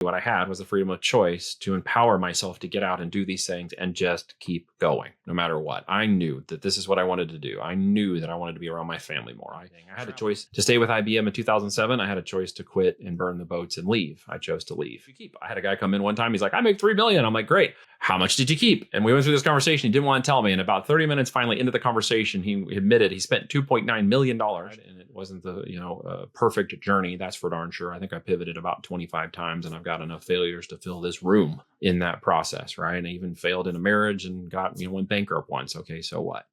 What I had was the freedom of choice to empower myself to get out and do these things and just keep going no matter what. I knew that this is what I wanted to do. I knew that I wanted to be around my family more. I had a choice to stay with IBM in 2007. I had a choice to quit and burn the boats and leave. I chose to leave. I had a guy come in one time. He's like, I make $3 million. I'm like, great. How much did you keep? And we went through this conversation. He didn't want to tell me. And about 30 minutes finally into the conversation, he admitted he spent $2.9 million. And it wasn't the perfect journey. That's for darn sure. I think I pivoted about 25 times and I've got enough failures to fill this room in that process, right? And I even failed in a marriage and went bankrupt once. Okay, so what?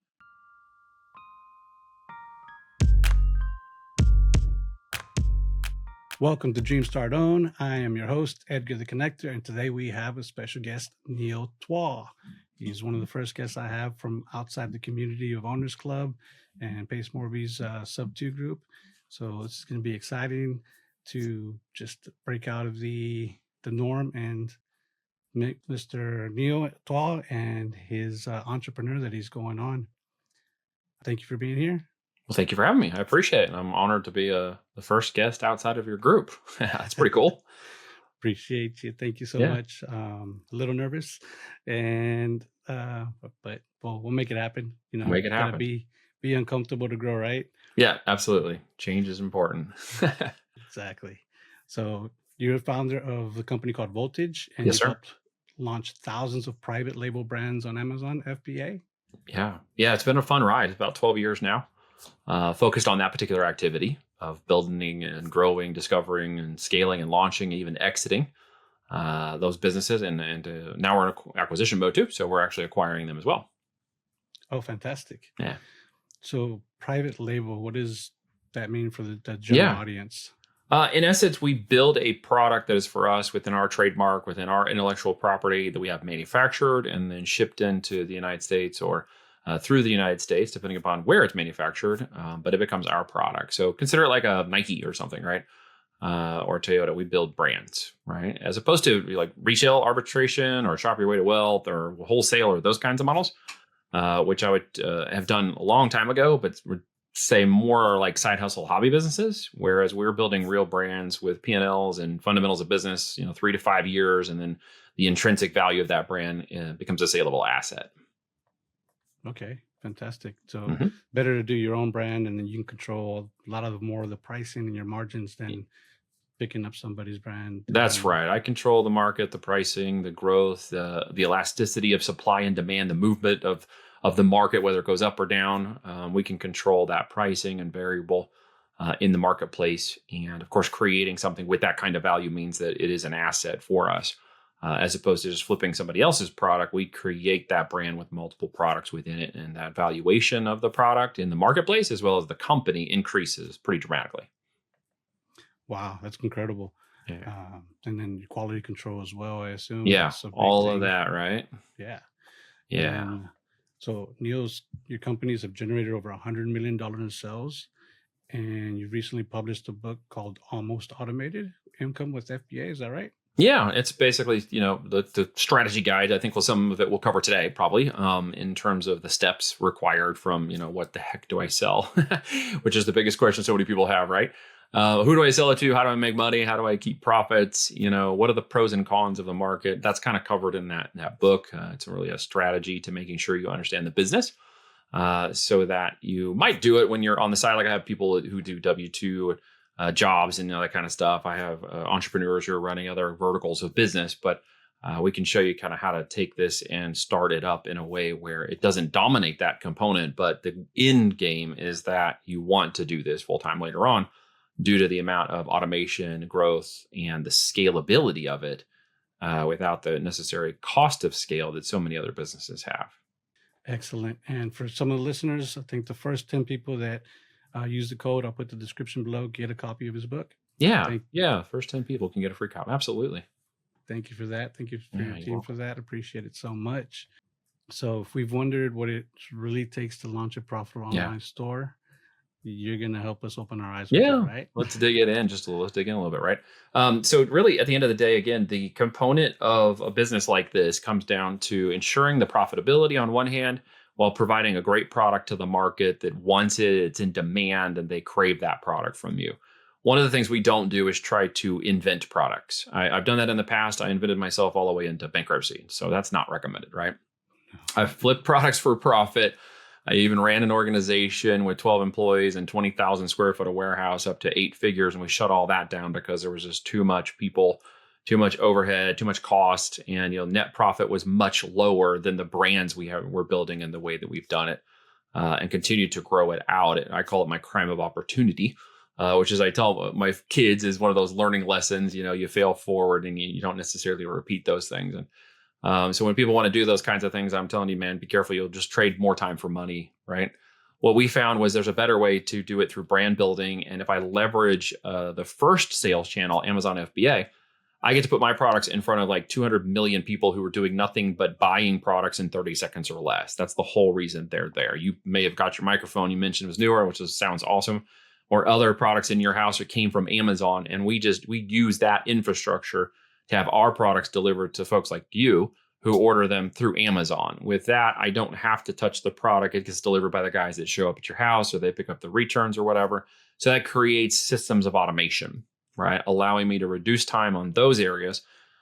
Welcome to Dream Start Own. I am your host, Edgar the Connector, and today we have a special guest, Neil Twa. He's one of the first guests I have from outside the community of Owners Club and Pace Morby's Sub 2 group. So it's going to be exciting to just break out of the norm and meet Mr. Neil Twa and his entrepreneur that he's going on. Thank you for being here. Well, thank you for having me. I appreciate it. And I'm honored to be the first guest outside of your group. That's pretty cool. Appreciate you. Thank you so much. A little nervous, but we'll make it happen. Make it happen. Be uncomfortable to grow, right? Yeah, absolutely. Change is important. Exactly. So you're a founder of the company called Voltage, and yes, you helped launch thousands of private label brands on Amazon FBA. Yeah. It's been a fun ride. It's about 12 years now. Focused on that particular activity of building and growing, discovering and scaling and launching, even exiting those businesses. And now we're in acquisition mode too. So we're actually acquiring them as well. Oh, fantastic. Yeah. So private label, what does that mean for the general audience? In essence, we build a product that is for us within our trademark, within our intellectual property that we have manufactured and then shipped into the United States or through the United States, depending upon where it's manufactured, but it becomes our product. So consider it like a Nike or something, right? Or Toyota. We build brands, right? As opposed to like retail arbitration or shop your way to wealth or wholesale or those kinds of models, which I would have done a long time ago, but would say more like side hustle hobby businesses. Whereas we're building real brands with P&Ls and fundamentals of business, 3 to 5 years, and then the intrinsic value of that brand becomes a saleable asset. Okay, fantastic. So better to do your own brand, and then you can control a lot of more of the pricing and your margins than picking up somebody's brand. That's right. I control the market, the pricing, the growth, the elasticity of supply and demand, the movement of the market, whether it goes up or down. We can control that pricing and variable in the marketplace. And of course, creating something with that kind of value means that it is an asset for us. As opposed to just flipping somebody else's product, we create that brand with multiple products within it, and that valuation of the product in the marketplace as well as the company increases pretty dramatically. Wow, that's incredible. Yeah. And then quality control as well, I assume. Yeah, all of that, right? Yeah. Yeah. So Neil's, your companies have generated over $100 million in sales, and you recently published a book called Almost Automated Income with FBA. Is that right? Yeah, it's basically, the strategy guide. I think some of it we'll cover today, probably, in terms of the steps required from, what the heck do I sell, which is the biggest question so many people have, right? Who do I sell it to? How do I make money? How do I keep profits? What are the pros and cons of the market? That's kind of covered in that book. It's really a strategy to making sure you understand the business so that you might do it when you're on the side. Like I have people who do W-2 jobs and that kind of stuff. I have entrepreneurs who are running other verticals of business, but we can show you kind of how to take this and start it up in a way where it doesn't dominate that component. But the end game is that you want to do this full time later on due to the amount of automation, growth, and the scalability of it without the necessary cost of scale that so many other businesses have. Excellent. And for some of the listeners, I think the first 10 people that use the code, I'll put the description below, get a copy of his book. Yeah. First 10 people can get a free copy. Absolutely. Thank you for that. Thank you for your team for that. Appreciate it so much. So if we've wondered what it really takes to launch a profitable online store, you're going to help us open our eyes with that, right? Let's dig in a little bit, right? So really, at the end of the day, again, the component of a business like this comes down to ensuring the profitability on one hand, while providing a great product to the market that wants it, it's in demand, and they crave that product from you. one of the things we don't do is try to invent products. I've done that in the past. I invented myself all the way into bankruptcy. So that's not recommended, right? I've flipped products for profit. I even ran an organization with 12 employees and 20,000 square foot of warehouse up to 8 figures. And we shut all that down because there was just too much people, too much overhead, too much cost. And, net profit was much lower than the brands we're building and the way that we've done it, and continue to grow it out. I call it my crime of opportunity, which is I tell my kids is one of those learning lessons. You fail forward and you don't necessarily repeat those things. And so when people want to do those kinds of things, I'm telling you, man, be careful. You'll just trade more time for money, right? What we found was there's a better way to do it through brand building. And if I leverage the first sales channel, Amazon FBA, I get to put my products in front of like 200 million people who are doing nothing but buying products in 30 seconds or less. That's the whole reason they're there. You may have got your microphone you mentioned was newer, which sounds awesome, or other products in your house that came from Amazon. And we use that infrastructure to have our products delivered to folks like you who order them through Amazon. With that, I don't have to touch the product. It gets delivered by the guys that show up at your house, or they pick up the returns or whatever. So that creates systems of automation, right? Allowing me to reduce time on those areas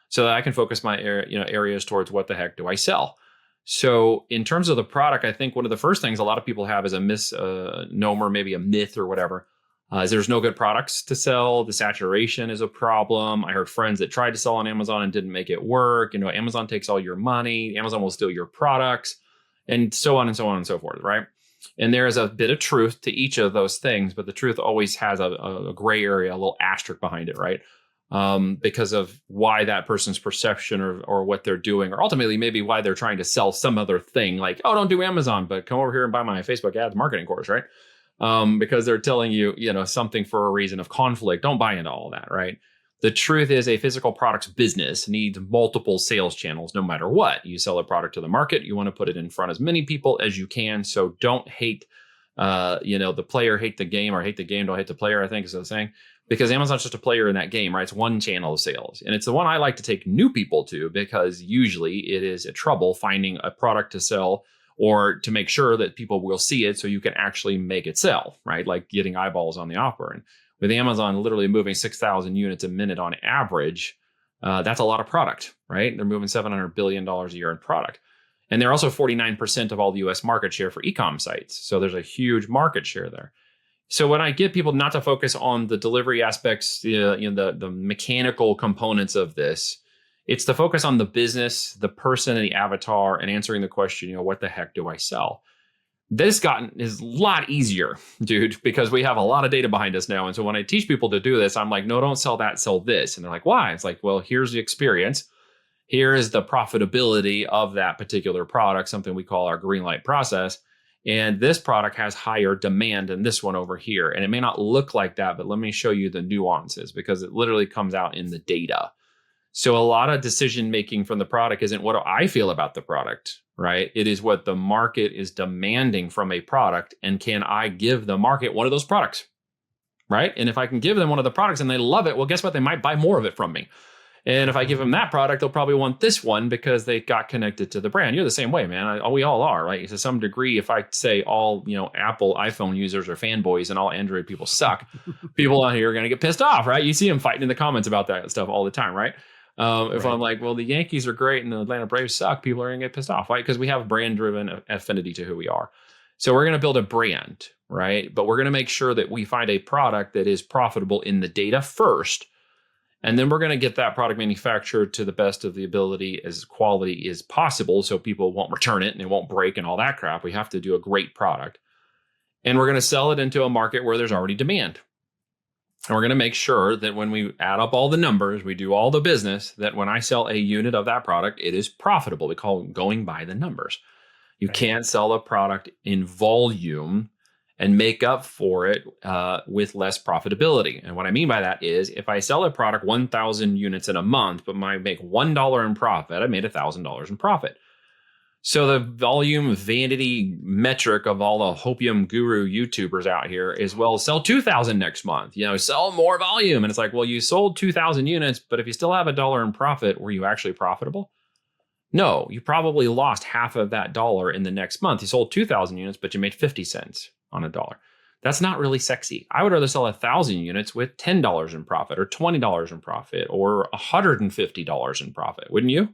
so that I can focus my areas towards what the heck do I sell. So in terms of the product, I think one of the first things a lot of people have is a misnomer, maybe a myth or whatever, is there's no good products to sell. The saturation is a problem. I heard friends that tried to sell on Amazon and didn't make it work. Amazon takes all your money. Amazon will steal your products, and so on and so on and so forth, right? And there is a bit of truth to each of those things, but the truth always has a gray area, a little asterisk behind it, right? Because of why that person's perception or what they're doing, or ultimately maybe why they're trying to sell some other thing, like, oh, don't do Amazon, but come over here and buy my Facebook ads marketing course, right? Because they're telling you, something for a reason of conflict. Don't buy into all of that, right? The truth is a physical products business needs multiple sales channels no matter what. You sell a product to the market, you want to put it in front of as many people as you can. So don't hate, the player, hate the game, or hate the game, don't hate the player, I think is the saying. Because Amazon's just a player in that game, right? It's one channel of sales. And it's the one I like to take new people to, because usually it is a trouble finding a product to sell or to make sure that people will see it so you can actually make it sell, right? Like getting eyeballs on the offer. And with Amazon literally moving 6,000 units a minute on average, that's a lot of product, right? They're moving $700 billion a year in product. And they're also 49% of all the US market share for e-com sites. So there's a huge market share there. So when I get people not to focus on the delivery aspects, the mechanical components of this, it's to focus on the business, the person, and the avatar, and answering the question, what the heck do I sell? This is a lot easier, dude, because we have a lot of data behind us now. And so when I teach people to do this, I'm like, no, don't sell that, sell this. And they're like, why? It's like, well, here's the experience. Here is the profitability of that particular product, something we call our green light process. And this product has higher demand than this one over here. And it may not look like that, but let me show you the nuances, because it literally comes out in the data. So a lot of decision making from the product isn't what do I feel about the product, right? It is what the market is demanding from a product. And can I give the market one of those products, right? And if I can give them one of the products and they love it, well, guess what? They might buy more of it from me. And if I give them that product, they'll probably want this one because they got connected to the brand. You're the same way, man. We all are, right? To some degree, if I say all, Apple iPhone users are fanboys and all Android people suck, people out here are going to get pissed off, right? You see them fighting in the comments about that stuff all the time, right? If I'm like, well, the Yankees are great and the Atlanta Braves suck, people are going to get pissed off, right? Because we have brand-driven affinity to who we are. So we're going to build a brand, right? But we're going to make sure that we find a product that is profitable in the data first. And then we're going to get that product manufactured to the best of the ability as quality as possible so people won't return it and it won't break and all that crap. We have to do a great product. And we're going to sell it into a market where there's already demand. And we're going to make sure that when we add up all the numbers, we do all the business, that when I sell a unit of that product, it is profitable. We call it going by the numbers. You can't sell a product in volume and make up for it with less profitability. And what I mean by that is if I sell a product 1,000 units in a month, but I make $1 in profit, I made $1,000 in profit. So the volume vanity metric of all the hopium guru YouTubers out here is, well, sell 2,000 next month, sell more volume. And it's like, well, you sold 2,000 units, but if you still have $1 in profit, were you actually profitable? No, you probably lost half of that dollar in the next month. You sold 2,000 units, but you made 50 cents on $1. That's not really sexy. I would rather sell 1,000 units with $10 in profit or $20 in profit or $150 in profit, wouldn't you?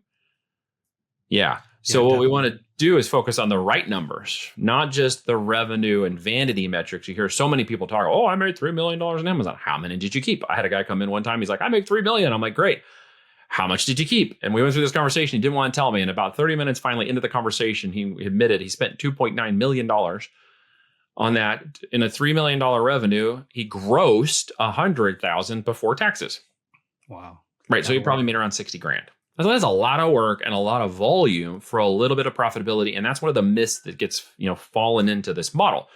Yeah. Yeah, So what we want definitely. to do is focus on the right numbers, not just the revenue and vanity metrics. You hear so many people talk, oh, I made $3 million in Amazon. How many did you keep? I had a guy come in one time. He's like, I made 3 million. I'm like, great. How much did you keep? And we went through this conversation. He didn't want to tell me. And about 30 minutes finally into the conversation, he admitted he spent $2.9 million on that. In a $3 million revenue, he grossed 100,000 before taxes. Wow. Right. A So lot he of probably work. made around 60 grand. So that's a lot of work and a lot of volume for a little bit of profitability. And that's one of the myths that gets, fallen into this model.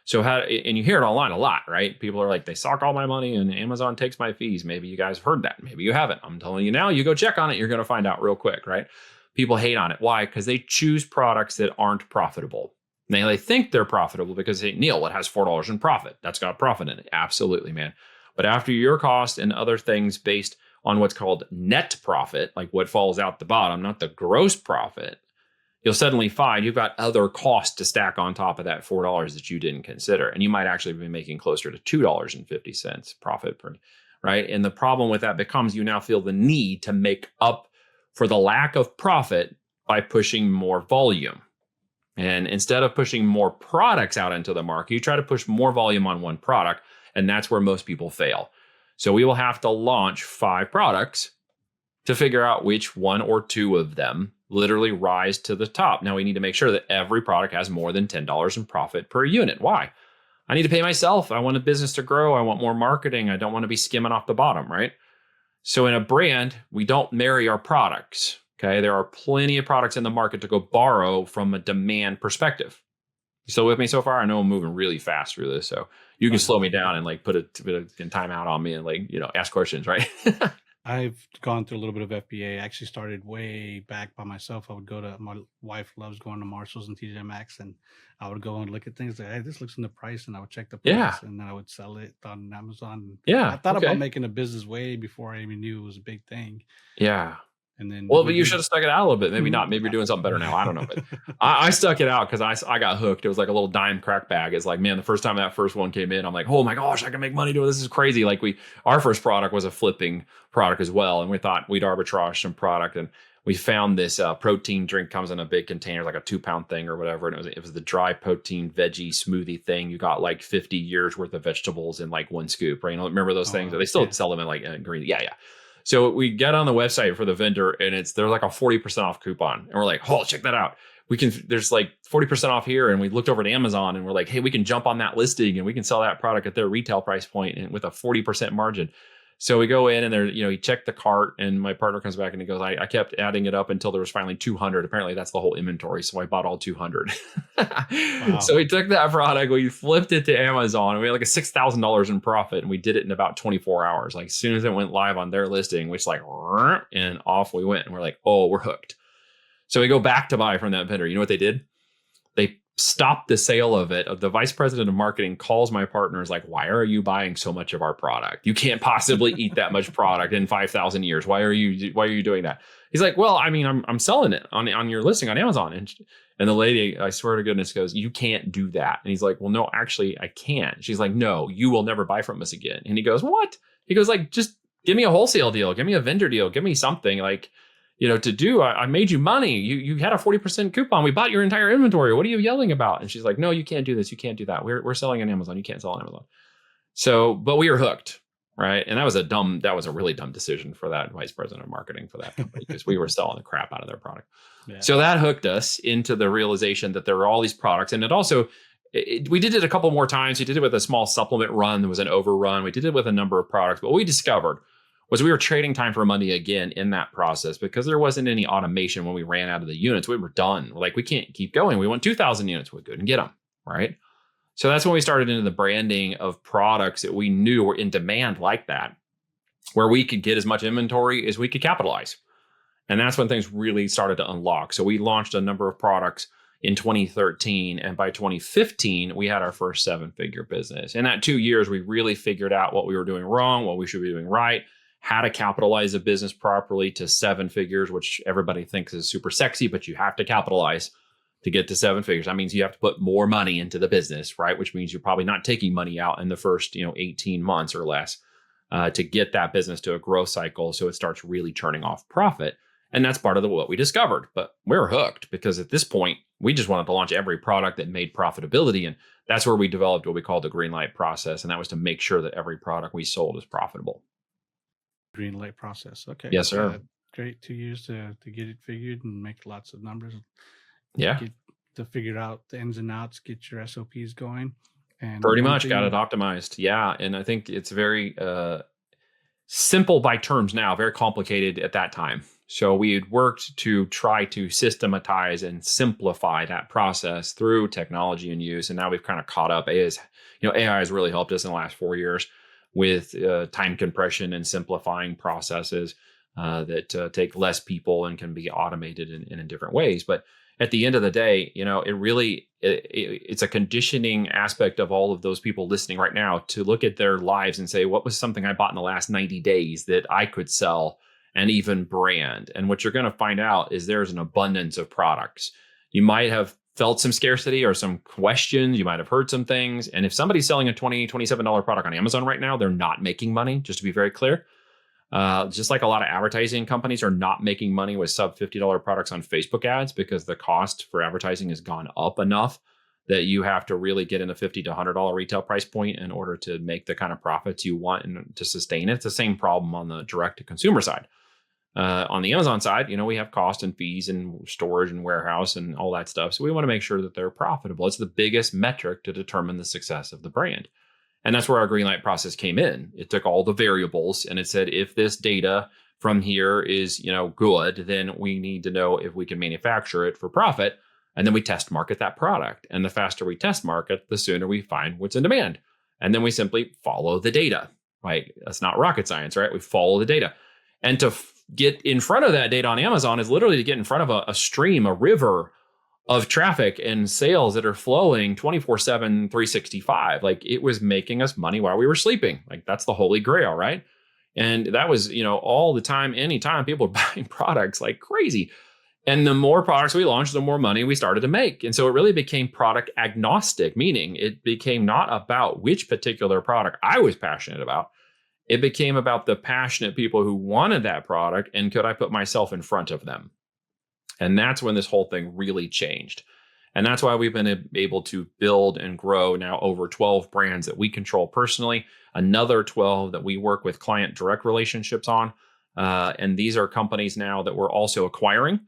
So and you hear it online a lot, right? People are like, they suck all my money and Amazon takes my fees. Maybe you guys have heard that. Maybe you haven't. I'm telling you now, you go check on it. You're going to find out real quick, right? People hate on it. Why? Because they choose products that aren't profitable. Now they think they're profitable because, hey, Neil, it has $4 in profit. That's got profit in it. Absolutely, man. But after your cost and other things based on what's called net profit, like what falls out the bottom, not the gross profit, you'll suddenly find you've got other costs to stack on top of that $4 that you didn't consider. And you might actually be making closer to $2.50 profit per, right? And the problem with that becomes you now feel the need to make up for the lack of profit by pushing more volume. And instead of pushing more products out into the market, you try to push more volume on one product. And that's where most people fail. So we will have to launch 5 products to figure out which one or two of them literally rise to the top. Now we need to make sure that every product has more than $10 in profit per unit. Why? I need to pay myself. I want a business to grow. I want more marketing. I don't want to be skimming off the bottom, right? So in a brand, we don't marry our products. Okay. There are plenty of products in the market to go borrow from a demand perspective. You still with me so far? I know I'm moving really fast through this. So you Oh, can slow no. me down and like put a time out on me and ask questions, right? I've gone through a little bit of FBA. I actually started way back by myself. I would go to, my wife loves going to Marshalls and TJ Maxx, and I would go and look at things like, hey, this looks in the price, and I would check the Yeah. price, and then I would sell it on Amazon. I Yeah. thought about Okay. making a business way before I even knew it was a big thing. Yeah. And then Well, we but you did. should have stuck it out a little bit. Maybe Mhm. not. Maybe you're doing something better now. I don't know. But I stuck it out because I got hooked. It was like a little dime crack bag. It's like, man, the first time that first one came in, I'm like, oh my gosh, I can make money doing this. This is crazy. Like our first product was a flipping product as well. And we thought we'd arbitrage some product. And we found this protein drink comes in a big container, like a 2-pound thing or whatever. And it was the dry protein veggie smoothie thing. You got like 50 years worth of vegetables in like one scoop, right? Remember those Oh, things? wow. They still Yeah. sell them in like green. Yeah, yeah. So we get on the website for the vendor and there's like a 40% off coupon. And we're like, oh, check that out. There's like 40% off here. And we looked over at Amazon and we're like, hey, we can jump on that listing and we can sell that product at their retail price point and with a 40% margin. So we go in and there, he checked the cart and my partner comes back and he goes, I kept adding it up until there was finally 200. Apparently that's the whole inventory. So I bought all 200. So Wow. we took that product, we flipped it to Amazon and we had like a $6,000 in profit and we did it in about 24 hours. Like as soon as it went live on their listing, which like, and off we went and we're like, oh, we're hooked. So we go back to buy from that vendor. You know what they did? They stopped the sale of it. The vice president of marketing calls my partner, is like, why are you buying so much of our product? You can't possibly eat that much product in 5,000 years. Why are you doing that? He's like, well, I mean, I'm selling it on your listing on Amazon. And the lady, I swear to goodness, goes, you can't do that. And he's like, well, no, actually I can't. She's like, no, you will never buy from us again. And he goes, what? He goes like, just give me a wholesale deal. Give me a vendor deal. Give me something like, to do. I made you money. You had a 40% coupon. We bought your entire inventory. What are you yelling about? And she's like, no, you can't do this. You can't do that. We're selling on Amazon. You can't sell on Amazon. So, but we were hooked, right? And that was a really dumb decision for that vice president of marketing for that company because we were selling the crap out of their product. Yeah. So that hooked us into the realization that there were all these products. And it also, we did it a couple more times. We did it with a small supplement run. There was an overrun. We did it with a number of products. But what we discovered was we were trading time for money again in that process because there wasn't any automation when we ran out of the units. We were done. We're like, we can't keep going. We want 2,000 units. We couldn't get them, right? So that's when we started into the branding of products that we knew were in demand like that, where we could get as much inventory as we could capitalize. And that's when things really started to unlock. So we launched a number of products in 2013. And by 2015, we had our first 7-figure business. In that 2 years, we really figured out what we were doing wrong, what we should be doing right, how to capitalize a business properly to 7 figures, which everybody thinks is super sexy, but you have to capitalize to get to seven figures. That means you have to put more money into the business, right? Which means you're probably not taking money out in the first, 18 months or less to get that business to a growth cycle. So it starts really turning off profit. And that's part of what we discovered. But we're hooked because at this point, we just wanted to launch every product that made profitability. And that's where we developed what we call the green light process. And that was to make sure that every product we sold is profitable. Green light process. Okay. Yes, sir. Great. 2 years to get it figured and make lots of numbers. Yeah. Get to figure out the ins and outs, get your SOPs going. And pretty much got it optimized. Yeah. And I think it's very simple by terms now, very complicated at that time. So we had worked to try to systematize and simplify that process through technology and use. And now we've kind of caught up. AI has really helped us in the last 4 years with time compression and simplifying processes that take less people and can be automated in different ways. But at the end of the day, it's a conditioning aspect of all of those people listening right now to look at their lives and say, what was something I bought in the last 90 days that I could sell and even brand? And what you're going to find out is there's an abundance of products. You might have felt some scarcity or some questions. You might have heard some things. And if somebody's selling a $20, $27 product on Amazon right now, they're not making money, just to be very clear. Just like a lot of advertising companies are not making money with sub $50 products on Facebook ads because the cost for advertising has gone up enough that you have to really get in a $50 to $100 retail price point in order to make the kind of profits you want and to sustain it. It's the same problem on the direct to consumer side. On the Amazon side, we have cost and fees and storage and warehouse and all that stuff. So we want to make sure that they're profitable. It's the biggest metric to determine the success of the brand. And that's where our green light process came in. It took all the variables and it said, if this data from here is, good, then we need to know if we can manufacture it for profit. And then we test market that product. And the faster we test market, the sooner we find what's in demand. And then we simply follow the data, right? That's not rocket science, right? We follow the data. And to get in front of that data on Amazon is literally to get in front of a stream, a river of traffic and sales that are flowing 24/7, 365. Like it was making us money while we were sleeping. Like that's the holy grail, right? And that was, all the time, anytime people were buying products like crazy. And the more products we launched, the more money we started to make. And so it really became product agnostic, meaning it became not about which particular product I was passionate about. It became about the passionate people who wanted that product and could I put myself in front of them? And that's when this whole thing really changed. And that's why we've been able to build and grow now over 12 brands that we control personally, another 12 that we work with client direct relationships on. And these are companies now that we're also acquiring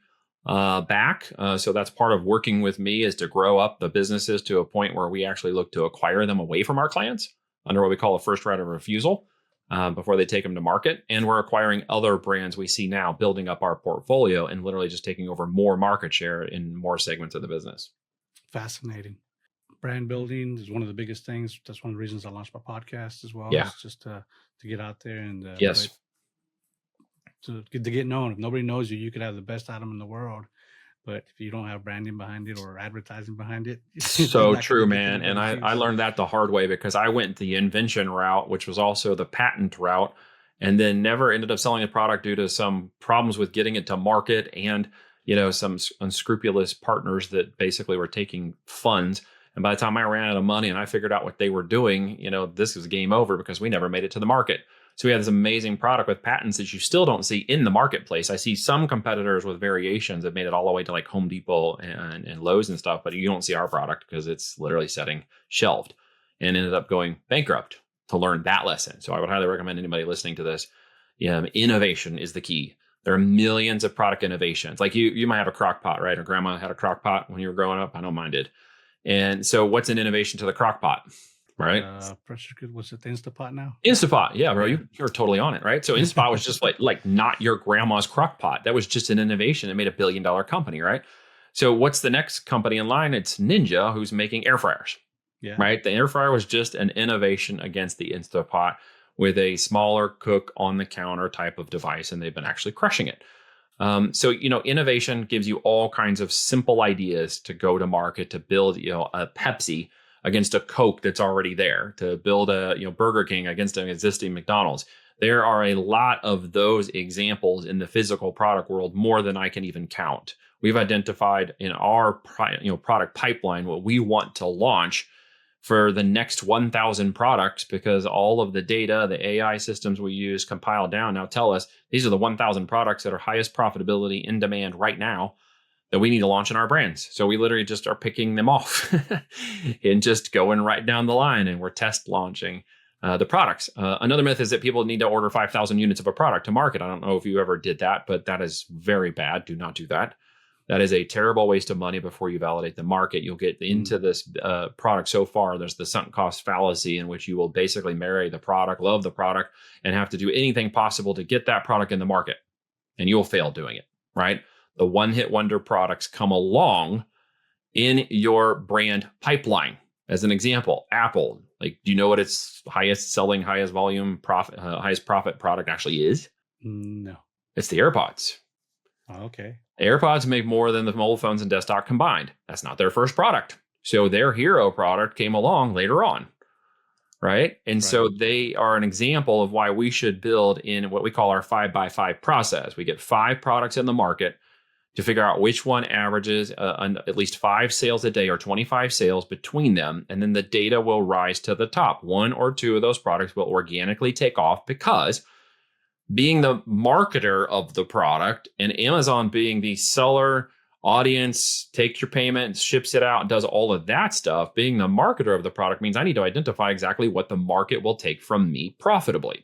back. So that's part of working with me is to grow up the businesses to a point where we actually look to acquire them away from our clients under what we call a first right of refusal. Before they take them to market. And we're acquiring other brands we see now building up our portfolio and literally just taking over more market share in more segments of the business. Fascinating. Brand building is one of the biggest things. That's one of the reasons I launched my podcast as well. Yeah. It's just to get out there and yes. To get known. If nobody knows you, you could have the best item in the world. But if you don't have branding behind it or advertising behind it. So true, man. And I learned that the hard way because I went the invention route, which was also the patent route, and then never ended up selling the product due to some problems with getting it to market and, some unscrupulous partners that basically were taking funds. And by the time I ran out of money and I figured out what they were doing, this was game over because we never made it to the market. So we have this amazing product with patents that you still don't see in the marketplace. I see some competitors with variations that made it all the way to like Home Depot and Lowe's and stuff, but you don't see our product because it's literally setting shelved and ended up going bankrupt to learn that lesson. So I would highly recommend anybody listening to this. Innovation is the key. There are millions of product innovations. Like you might have a crock pot, right? Or grandma had a crock pot when you were growing up. I know mine did. And so what's an innovation to the crock pot? Right. Pressure cooker. Was it the Instapot now? Instapot. Yeah, bro. You're totally on it. Right. So Instapot was just like not your grandma's crock pot. That was just an innovation that made $1 billion company. Right. So what's the next company in line? It's Ninja, who's making air fryers. Yeah. Right. The air fryer was just an innovation against the Instapot with a smaller cook on the counter type of device. And they've been actually crushing it. So, innovation gives you all kinds of simple ideas to go to market to build, a Pepsi against a Coke that's already there, to build a Burger King against an existing McDonald's. There are a lot of those examples in the physical product world, more than I can even count. We've identified in our product pipeline what we want to launch for the next 1,000 products, because all of the data, the AI systems we use compile down now tell us these are the 1,000 products that are highest profitability in demand right now that we need to launch in our brands. So we literally just are picking them off and just going right down the line, and we're test launching the products. Another myth is that people need to order 5,000 units of a product to market. I don't know if you ever did that, but that is very bad. Do not do that. That is a terrible waste of money before you validate the market. You'll get into this product so far. There's the sunk cost fallacy, in which you will basically marry the product, love the product, and have to do anything possible to get that product in the market. And you'll fail doing it, right? The one-hit wonder products come along in your brand pipeline. As an example, Apple. Like, do you know what its highest selling, highest volume, highest profit product actually is? No. It's the AirPods. Okay. AirPods make more than the mobile phones and desktop combined. That's not their first product. So their hero product came along later on, right? And so they are an example of why we should build in what we call our 5x5 process. We get 5 products in the market to figure out which one averages at least 5 sales a day or 25 sales between them. And then the data will rise to the top. 1 or 2 of those products will organically take off, because being the marketer of the product and Amazon being the seller, audience, takes your payment, ships it out, does all of that stuff, being the marketer of the product means I need to identify exactly what the market will take from me profitably.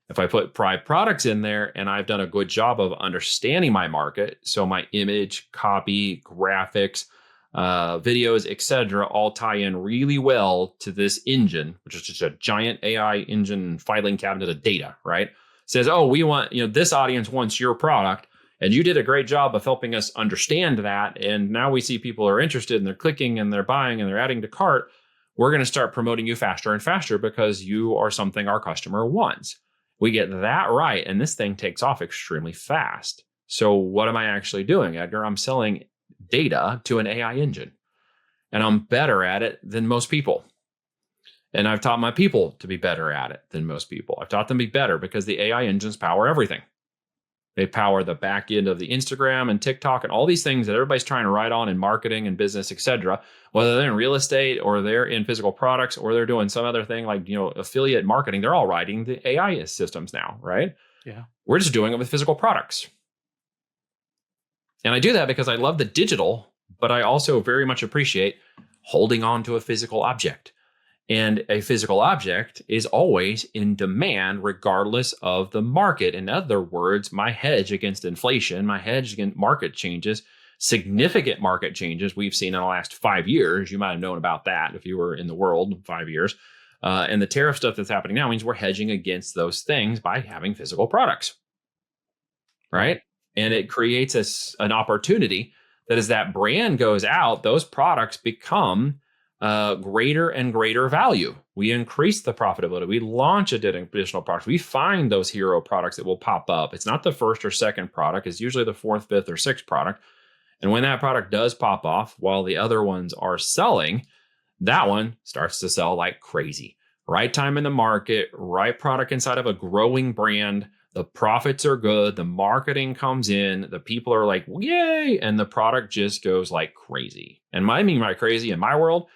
If I put 5 products in there and I've done a good job of understanding my market, so my image, copy, graphics, videos, etc., all tie in really well to this engine, which is just a giant AI engine filing cabinet of data, right? Says, oh, we want, this audience wants your product, and you did a great job of helping us understand that. And now we see people are interested, and they're clicking and they're buying and they're adding to cart. We're going to start promoting you faster and faster because you are something our customer wants. We get that right, and this thing takes off extremely fast. So what am I actually doing, Edgar? I'm selling data to an AI engine, and I'm better at it than most people. And I've taught my people to be better at it than most people. I've taught them to be better because the AI engines power everything. They power the back end of the Instagram and TikTok and all these things that everybody's trying to write on in marketing and business, etc. Whether they're in real estate or they're in physical products or they're doing some other thing like, affiliate marketing, they're all writing the AI systems now, right? Yeah. We're just doing it with physical products. And I do that because I love the digital, but I also very much appreciate holding on to a physical object. And a physical object is always in demand regardless of the market. In other words, my hedge against inflation, my hedge against market changes, significant market changes we've seen in the last 5 years. You might have known about that if you were in the world in 5 years. And the tariff stuff that's happening now means we're hedging against those things by having physical products, right? And it creates an opportunity that as that brand goes out, those products become greater and greater value. We increase the profitability. We launch additional products. We find those hero products that will pop up. It's not the first or second product. It's usually the 4th, 5th, or 6th product. And when that product does pop off while the other ones are selling, that one starts to sell like crazy. Right time in the market, right product inside of a growing brand. The profits are good. The marketing comes in. The people are like, yay. And the product just goes like crazy. And I mean by crazy in my world,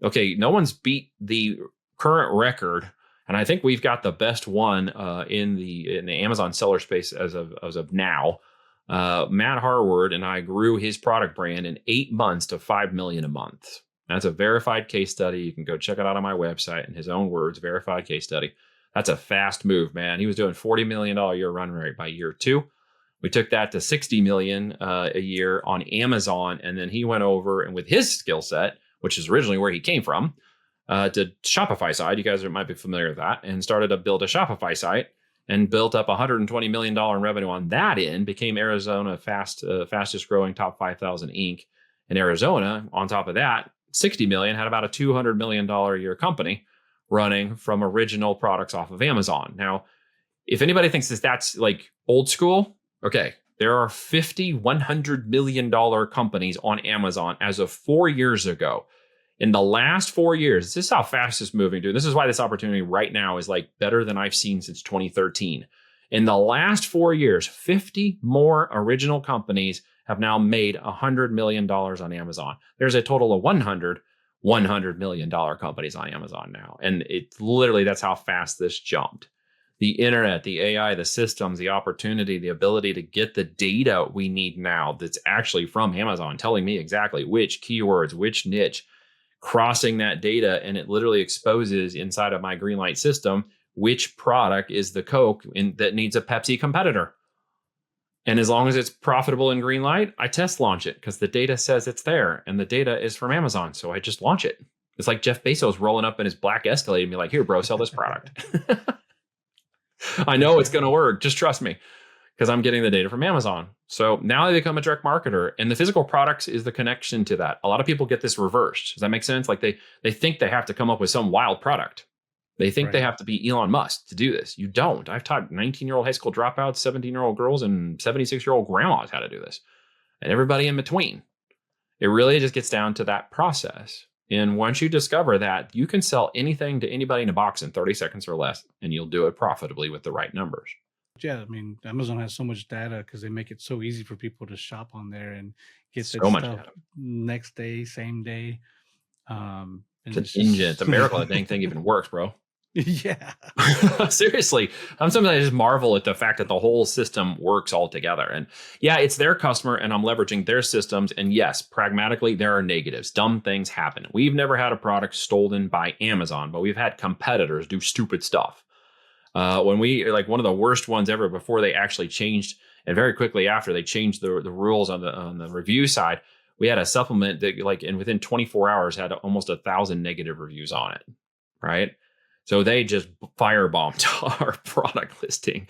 okay, no one's beat the current record, and I think we've got the best one in the Amazon seller space as of now. Matt Harward and I grew his product brand in 8 months to $5 million a month. That's a verified case study. You can go check it out on my website. In his own words, verified case study. That's a fast move, man. He was doing $40 million a year run rate by year 2. We took that to $60 million a year on Amazon, and then he went over and with his skill set, which is originally where he came from, to Shopify side. You guys might be familiar with that, and started to build a Shopify site and built up $120 million in revenue on that end, became Arizona fastest growing top 5,000 Inc. in Arizona. On top of that, 60 million, had about a $200 million a year company running from original products off of Amazon. Now, if anybody thinks that's like old school, okay, there are 50 $100 million companies on Amazon as of 4 years ago. In the last 4 years, this is how fast it's moving, dude. This is why this opportunity right now is like better than I've seen since 2013. In the last 4 years, 50 more original companies have now made $100 million on Amazon. There's a total of $100 million companies on Amazon now. And it literally, that's how fast this jumped. The internet, the AI, the systems, the opportunity, the ability to get the data we need now that's actually from Amazon, telling me exactly which keywords, which niche, crossing that data, and it literally exposes inside of my Greenlight system which product is the Coke that needs a Pepsi competitor. And as long as it's profitable in Greenlight, I test launch it because the data says it's there, and the data is from Amazon, so I just launch it. It's like Jeff Bezos rolling up in his black Escalade and be like, "Here, bro, sell this product." I know it's going to work. Just trust me, because I'm getting the data from Amazon. So now they become a direct marketer, and the physical products is the connection to that. A lot of people get this reversed. Does that make sense? Like they think they have to come up with some wild product. They think they have to be Elon Musk to do this. You don't. I've taught 19-year-old high school dropouts, 17-year-old girls, and 76-year-old grandmas how to do this, and everybody in between. It really just gets down to that process. And once you discover that, you can sell anything to anybody in a box in 30 seconds or less, and you'll do it profitably with the right numbers. Yeah, I mean, Amazon has so much data because they make it so easy for people to shop on there and get So that much stuff data. next day, same day. It's an engine. It's a miracle that dang thing even works, bro. Yeah. Seriously. Sometimes I just marvel at the fact that the whole system works all together. And yeah, it's their customer and I'm leveraging their systems. And yes, pragmatically, there are negatives. Dumb things happen. We've never had a product stolen by Amazon, but we've had competitors do stupid stuff. When we like one of the worst ones ever before they actually changed, and very quickly after they changed the rules on the review side, we had a supplement that like and within 24 hours had almost 1,000 negative reviews on it. Right. So they just firebombed our product listing.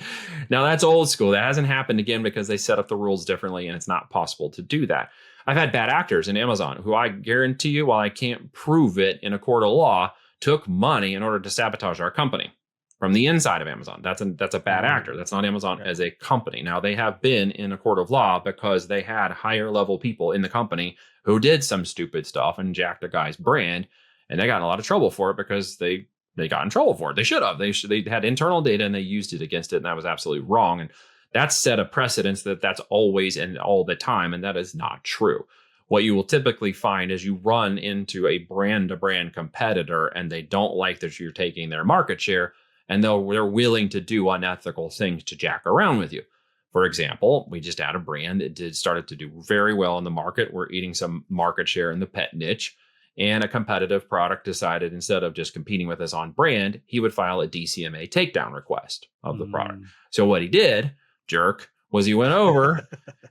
Now that's old school. That hasn't happened again because they set up the rules differently and it's not possible to do that. I've had bad actors in Amazon who I guarantee you, while I can't prove it in a court of law, took money in order to sabotage our company from the inside of Amazon. That's a bad actor. That's not Amazon as a company. Now they have been in a court of law because they had higher level people in the company who did some stupid stuff and jacked a guy's brand, and they got in a lot of trouble for it because they got in trouble for it. They should have. They had internal data and they used it against it, and that was absolutely wrong. And that's set a precedence that that's always and all the time, and that is not true. What you will typically find is you run into a brand-to-brand competitor, and they don't like that you're taking their market share, and they're willing to do unethical things to jack around with you. For example, we just had a brand that started to do very well in the market. We're eating some market share in the pet niche. And a competitive product decided instead of just competing with us on brand, he would file a DCMA takedown request of the product. So what he did, jerk, was he went over,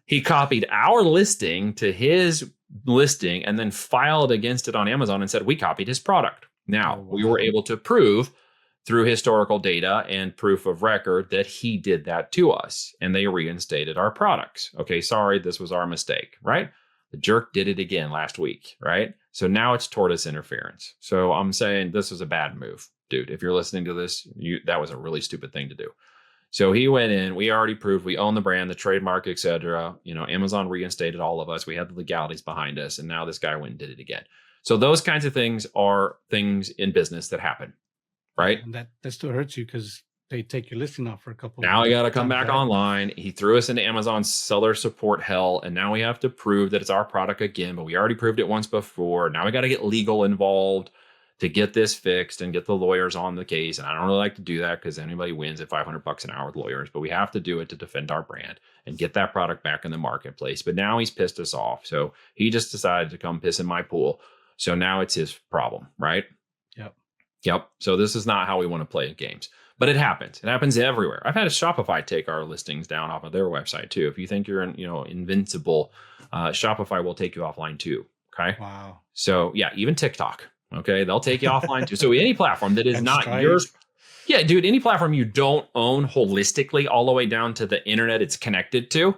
he copied our listing to his listing and then filed against it on Amazon and said, we copied his product. Now, we were able to prove through historical data and proof of record that he did that to us, and they reinstated our products. Okay, sorry, this was our mistake, right? The jerk did it again last week, right? So now it's tortoise interference. So I'm saying this was a bad move, dude. If you're listening to this, that was a really stupid thing to do. So he went in, we already proved we own the brand, the trademark, etc. Amazon reinstated all of us. We had the legalities behind us, and now this guy went and did it again. So those kinds of things are things in business that happen, right? And that still hurts you because they take your listing off for a couple. Now I got to come back online. He threw us into Amazon's seller support hell, and now we have to prove that it's our product again, but we already proved it once before. Now we got to get legal involved to get this fixed and get the lawyers on the case. And I don't really like to do that because anybody wins at $500 an hour with lawyers, but we have to do it to defend our brand and get that product back in the marketplace. But now he's pissed us off. So he just decided to come piss in my pool. So now it's his problem, right? Yep. So this is not how we want to play games. But it happens. It happens everywhere. I've had a Shopify take our listings down off of their website too. If you think you're invincible, Shopify will take you offline too. Okay. Wow. So yeah, even TikTok. Okay, they'll take you offline too. So any platform that is not Stripe. yours. Yeah, dude, any platform you don't own holistically all the way down to the internet it's connected to,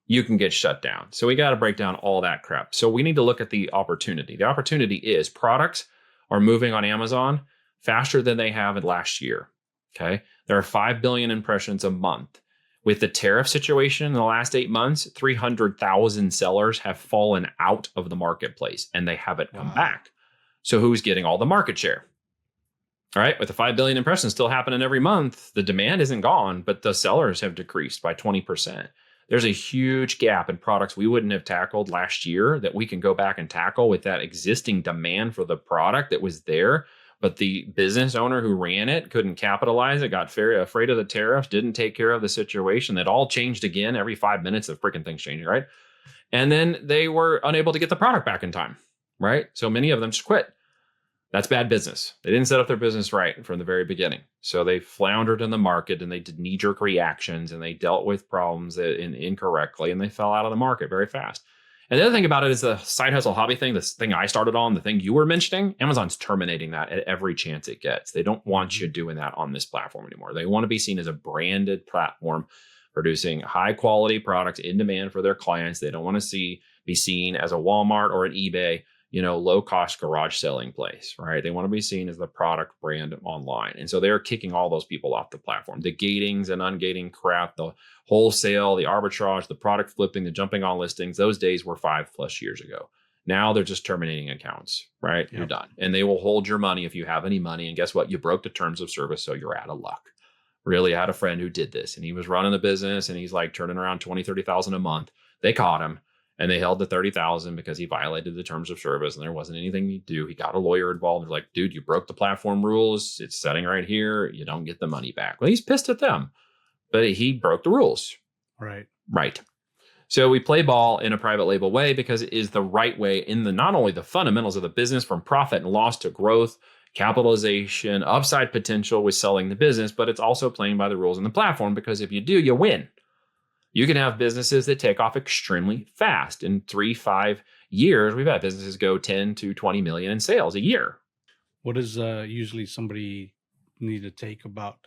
you can get shut down. So we got to break down all that crap. So we need to look at the opportunity. The opportunity is products are moving on Amazon faster than they have in last year. Okay. There are 5 billion impressions a month. With the tariff situation in the last 8 months, 300,000 sellers have fallen out of the marketplace and they haven't come back. So who's getting all the market share? All right, with the 5 billion impressions still happening every month, the demand isn't gone, but the sellers have decreased by 20%. There's a huge gap in products we wouldn't have tackled last year that we can go back and tackle with that existing demand for the product that was there. But the business owner who ran it couldn't capitalize it, got very afraid of the tariffs, didn't take care of the situation. That all changed again every 5 minutes of freaking things changing, right? And then they were unable to get the product back in time, right? So many of them just quit. That's bad business. They didn't set up their business right from the very beginning. So they floundered in the market and they did knee-jerk reactions and they dealt with problems incorrectly and they fell out of the market very fast. And the other thing about it is the side hustle hobby thing, this thing I started on, the thing you were mentioning, Amazon's terminating that at every chance it gets. They don't want you doing that on this platform anymore. They want to be seen as a branded platform producing high quality products in demand for their clients. They don't want to be seen as a Walmart or an eBay, low cost garage selling place, right? They want to be seen as the product brand online. And so they're kicking all those people off the platform. The gatings and ungating crap, the wholesale, the arbitrage, the product flipping, the jumping on listings, those days were 5+ years ago. Now they're just terminating accounts, right? Yep. You're done. And they will hold your money if you have any money. And guess what? You broke the terms of service, so you're out of luck. Really, I had a friend who did this and he was running the business and he's like turning around 20, 30,000 a month. They caught him. And they held the 30,000 because he violated the terms of service and there wasn't anything he'd do. He got a lawyer involved. They're like, dude, you broke the platform rules. It's setting right here. You don't get the money back. Well, he's pissed at them, but he broke the rules. Right. So we play ball in a private label way because it is the right way in not only the fundamentals of the business from profit and loss to growth, capitalization, upside potential with selling the business, but it's also playing by the rules in the platform because if you do, you win. You can have businesses that take off extremely fast. In 3-5 years, we've had businesses go 10 to 20 million in sales a year. What does usually somebody need to take about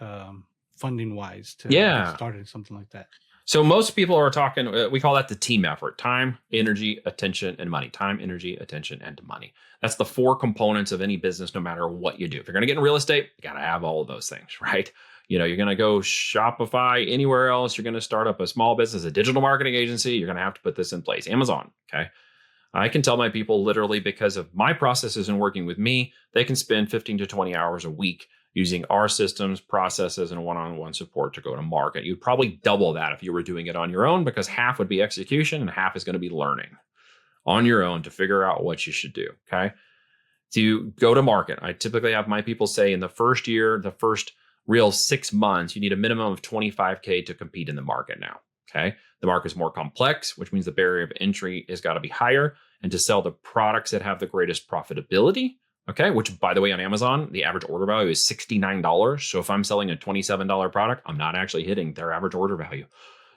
funding wise to get started, something like that? So most people are talking, we call that the team effort: time, energy, attention, and money. Time, energy, attention, and money. That's the 4 components of any business, no matter what you do. If you're going to get in real estate, you got to have all of those things, right? You're going to go Shopify anywhere else. You're going to start up a small business, a digital marketing agency. You're going to have to put this in place. Amazon. Okay. I can tell my people literally because of my processes and working with me, they can spend 15 to 20 hours a week using our systems, processes, and one-on-one support to go to market. You'd probably double that if you were doing it on your own because half would be execution and half is going to be learning on your own to figure out what you should do. Okay. To go to market, I typically have my people say in the first year, the first real 6 months, you need a minimum of 25K to compete in the market now. Okay. The market is more complex, which means the barrier of entry has got to be higher. And to sell the products that have the greatest profitability, okay, which by the way, on Amazon, the average order value is $69. So if I'm selling a $27 product, I'm not actually hitting their average order value.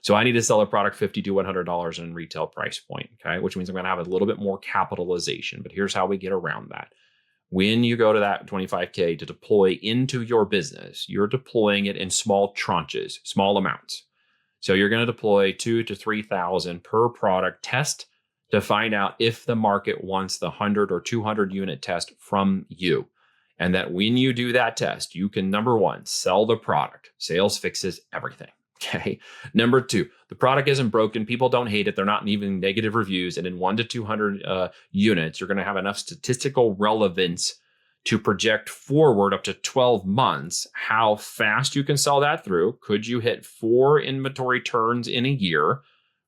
So I need to sell a product $50 to $100 in retail price point, okay, which means I'm going to have a little bit more capitalization. But here's how we get around that. When you go to that 25K to deploy into your business, you're deploying it in small tranches, small amounts. So you're going to deploy 2,000 to 3,000 per product test to find out if the market wants the 100 or 200 unit test from you. And that when you do that test, you can, number 1, sell the product. Sales fixes everything. Okay. Number 2, the product isn't broken. People don't hate it. They're not leaving negative reviews. And in 1 to 200 units, you're going to have enough statistical relevance to project forward up to 12 months how fast you can sell that through. Could you hit 4 inventory turns in a year,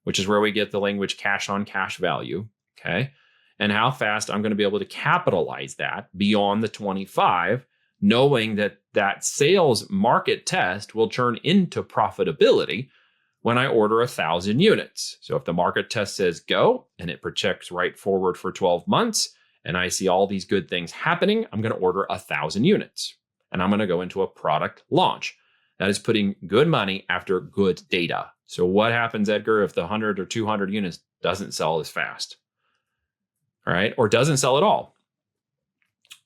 which is where we get the language cash on cash value. Okay. And how fast I'm going to be able to capitalize that beyond the 25, knowing that that sales market test will turn into profitability when I order 1,000 units. So if the market test says go and it projects right forward for 12 months and I see all these good things happening, I'm going to order 1,000 units and I'm going to go into a product launch. That is putting good money after good data. So what happens, Edgar, if the 100 or 200 units doesn't sell as fast? All right. Or doesn't sell at all?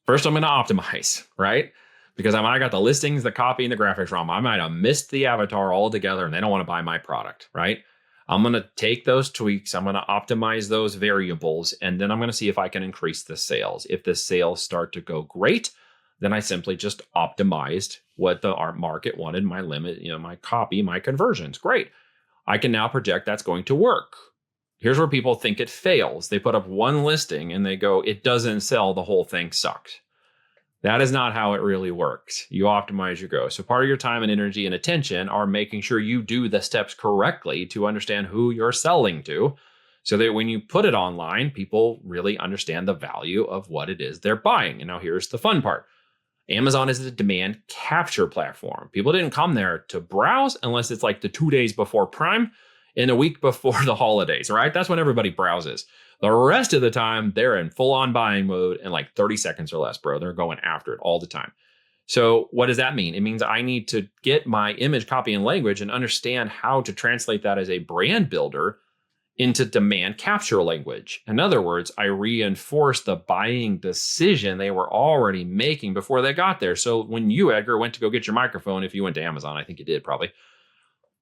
First, I'm going to optimize, right? Because I got the listings, the copy, and the graphics wrong. I might have missed the avatar altogether and they don't want to buy my product, right? I'm going to take those tweaks. I'm going to optimize those variables. And then I'm going to see if I can increase the sales. If the sales start to go great, then I simply just optimized what the art market wanted, my limit, my copy, my conversions. Great. I can now project that's going to work. Here's where people think it fails. They put up one listing and they go, it doesn't sell, the whole thing sucks. That is not how it really works. You optimize your growth. So part of your time and energy and attention are making sure you do the steps correctly to understand who you're selling to, so that when you put it online, people really understand the value of what it is they're buying. And now here's the fun part. Amazon is a demand capture platform. People didn't come there to browse unless it's like the 2 days before Prime and a week before the holidays, right? That's when everybody browses. The rest of the time, they're in full-on buying mode in like 30 seconds or less, bro. They're going after it all the time. So what does that mean? It means I need to get my image, copy, and language and understand how to translate that as a brand builder into demand capture language. In other words, I reinforce the buying decision they were already making before they got there. So when you, Edgar, went to go get your microphone, if you went to Amazon, I think you did probably,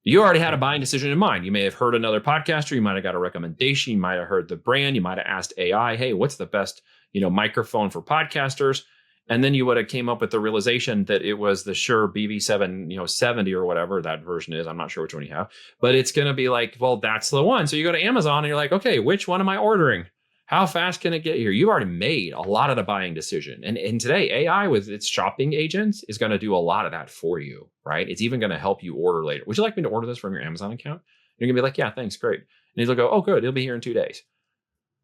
you already had a buying decision in mind. You may have heard another podcaster, you might have got a recommendation, you might have heard the brand, you might have asked AI, hey, what's the best, microphone for podcasters? And then you would have came up with the realization that it was the Shure BV7, 70 or whatever that version is. I'm not sure which one you have, but it's going to be like, well, that's the one. So you go to Amazon and you're like, okay, which one am I ordering? How fast can it get here? You've already made a lot of the buying decision. And today, AI with its shopping agents is going to do a lot of that for you, right? It's even going to help you order later. Would you like me to order this from your Amazon account? You're going to be like, yeah, thanks, great. And he'll go, oh, good, it'll be here in 2 days.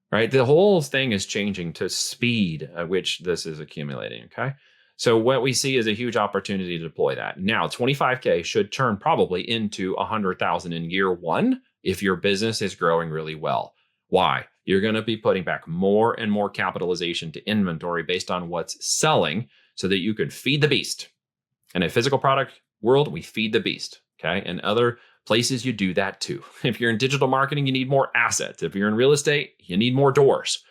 Right? The whole thing is changing to speed at which this is accumulating. Okay. So what we see is a huge opportunity to deploy that. Now, 25K should turn probably into 100,000 in year one if your business is growing really well. Why? You're going to be putting back more and more capitalization to inventory based on what's selling so that you can feed the beast. In a physical product world, we feed the beast. Okay. And other places you do that too. If you're in digital marketing, you need more assets. If you're in real estate, you need more doors.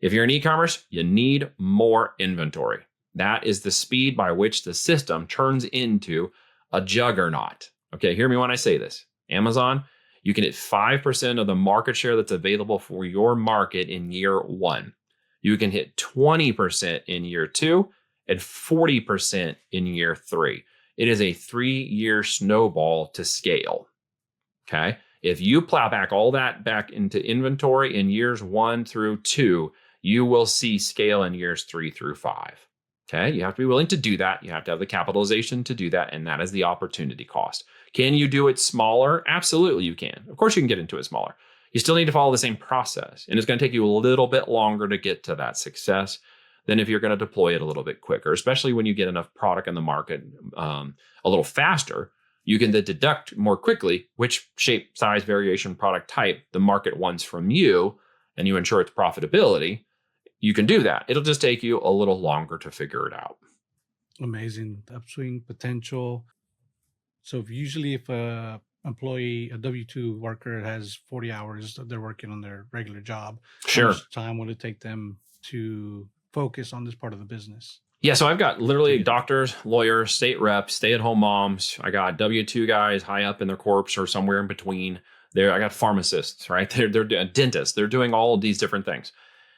If you're in e-commerce, you need more inventory. That is the speed by which the system turns into a juggernaut. Okay, hear me when I say this. Amazon, you can hit 5% of the market share that's available for your market in year one. You can hit 20% in year two and 40% in year three. It is a 3-year snowball to scale. Okay. If you plow back all that back into inventory in years 1 through 2, you will see scale in years 3 through 5. Okay. You have to be willing to do that. You have to have the capitalization to do that. And that is the opportunity cost. Can you do it smaller? Absolutely, you can. Of course, you can get into it smaller. You still need to follow the same process. And it's going to take you a little bit longer to get to that success than if you're going to deploy it a little bit quicker, especially when you get enough product in the market a little faster. You can then deduct more quickly which shape, size, variation, product type the market wants from you, and you ensure its profitability. You can do that. It'll just take you a little longer to figure it out. Amazing upswing potential. So if a employee, a W-2 worker has 40 hours that they're working on their regular job, Sure. how much time will it take them to focus on this part of the business? Yeah, so I've got literally doctors, lawyers, state reps, stay-at-home moms. I got W-2 guys high up in their corps or somewhere in between. I got pharmacists, right? They're dentists. They're doing all of these different things.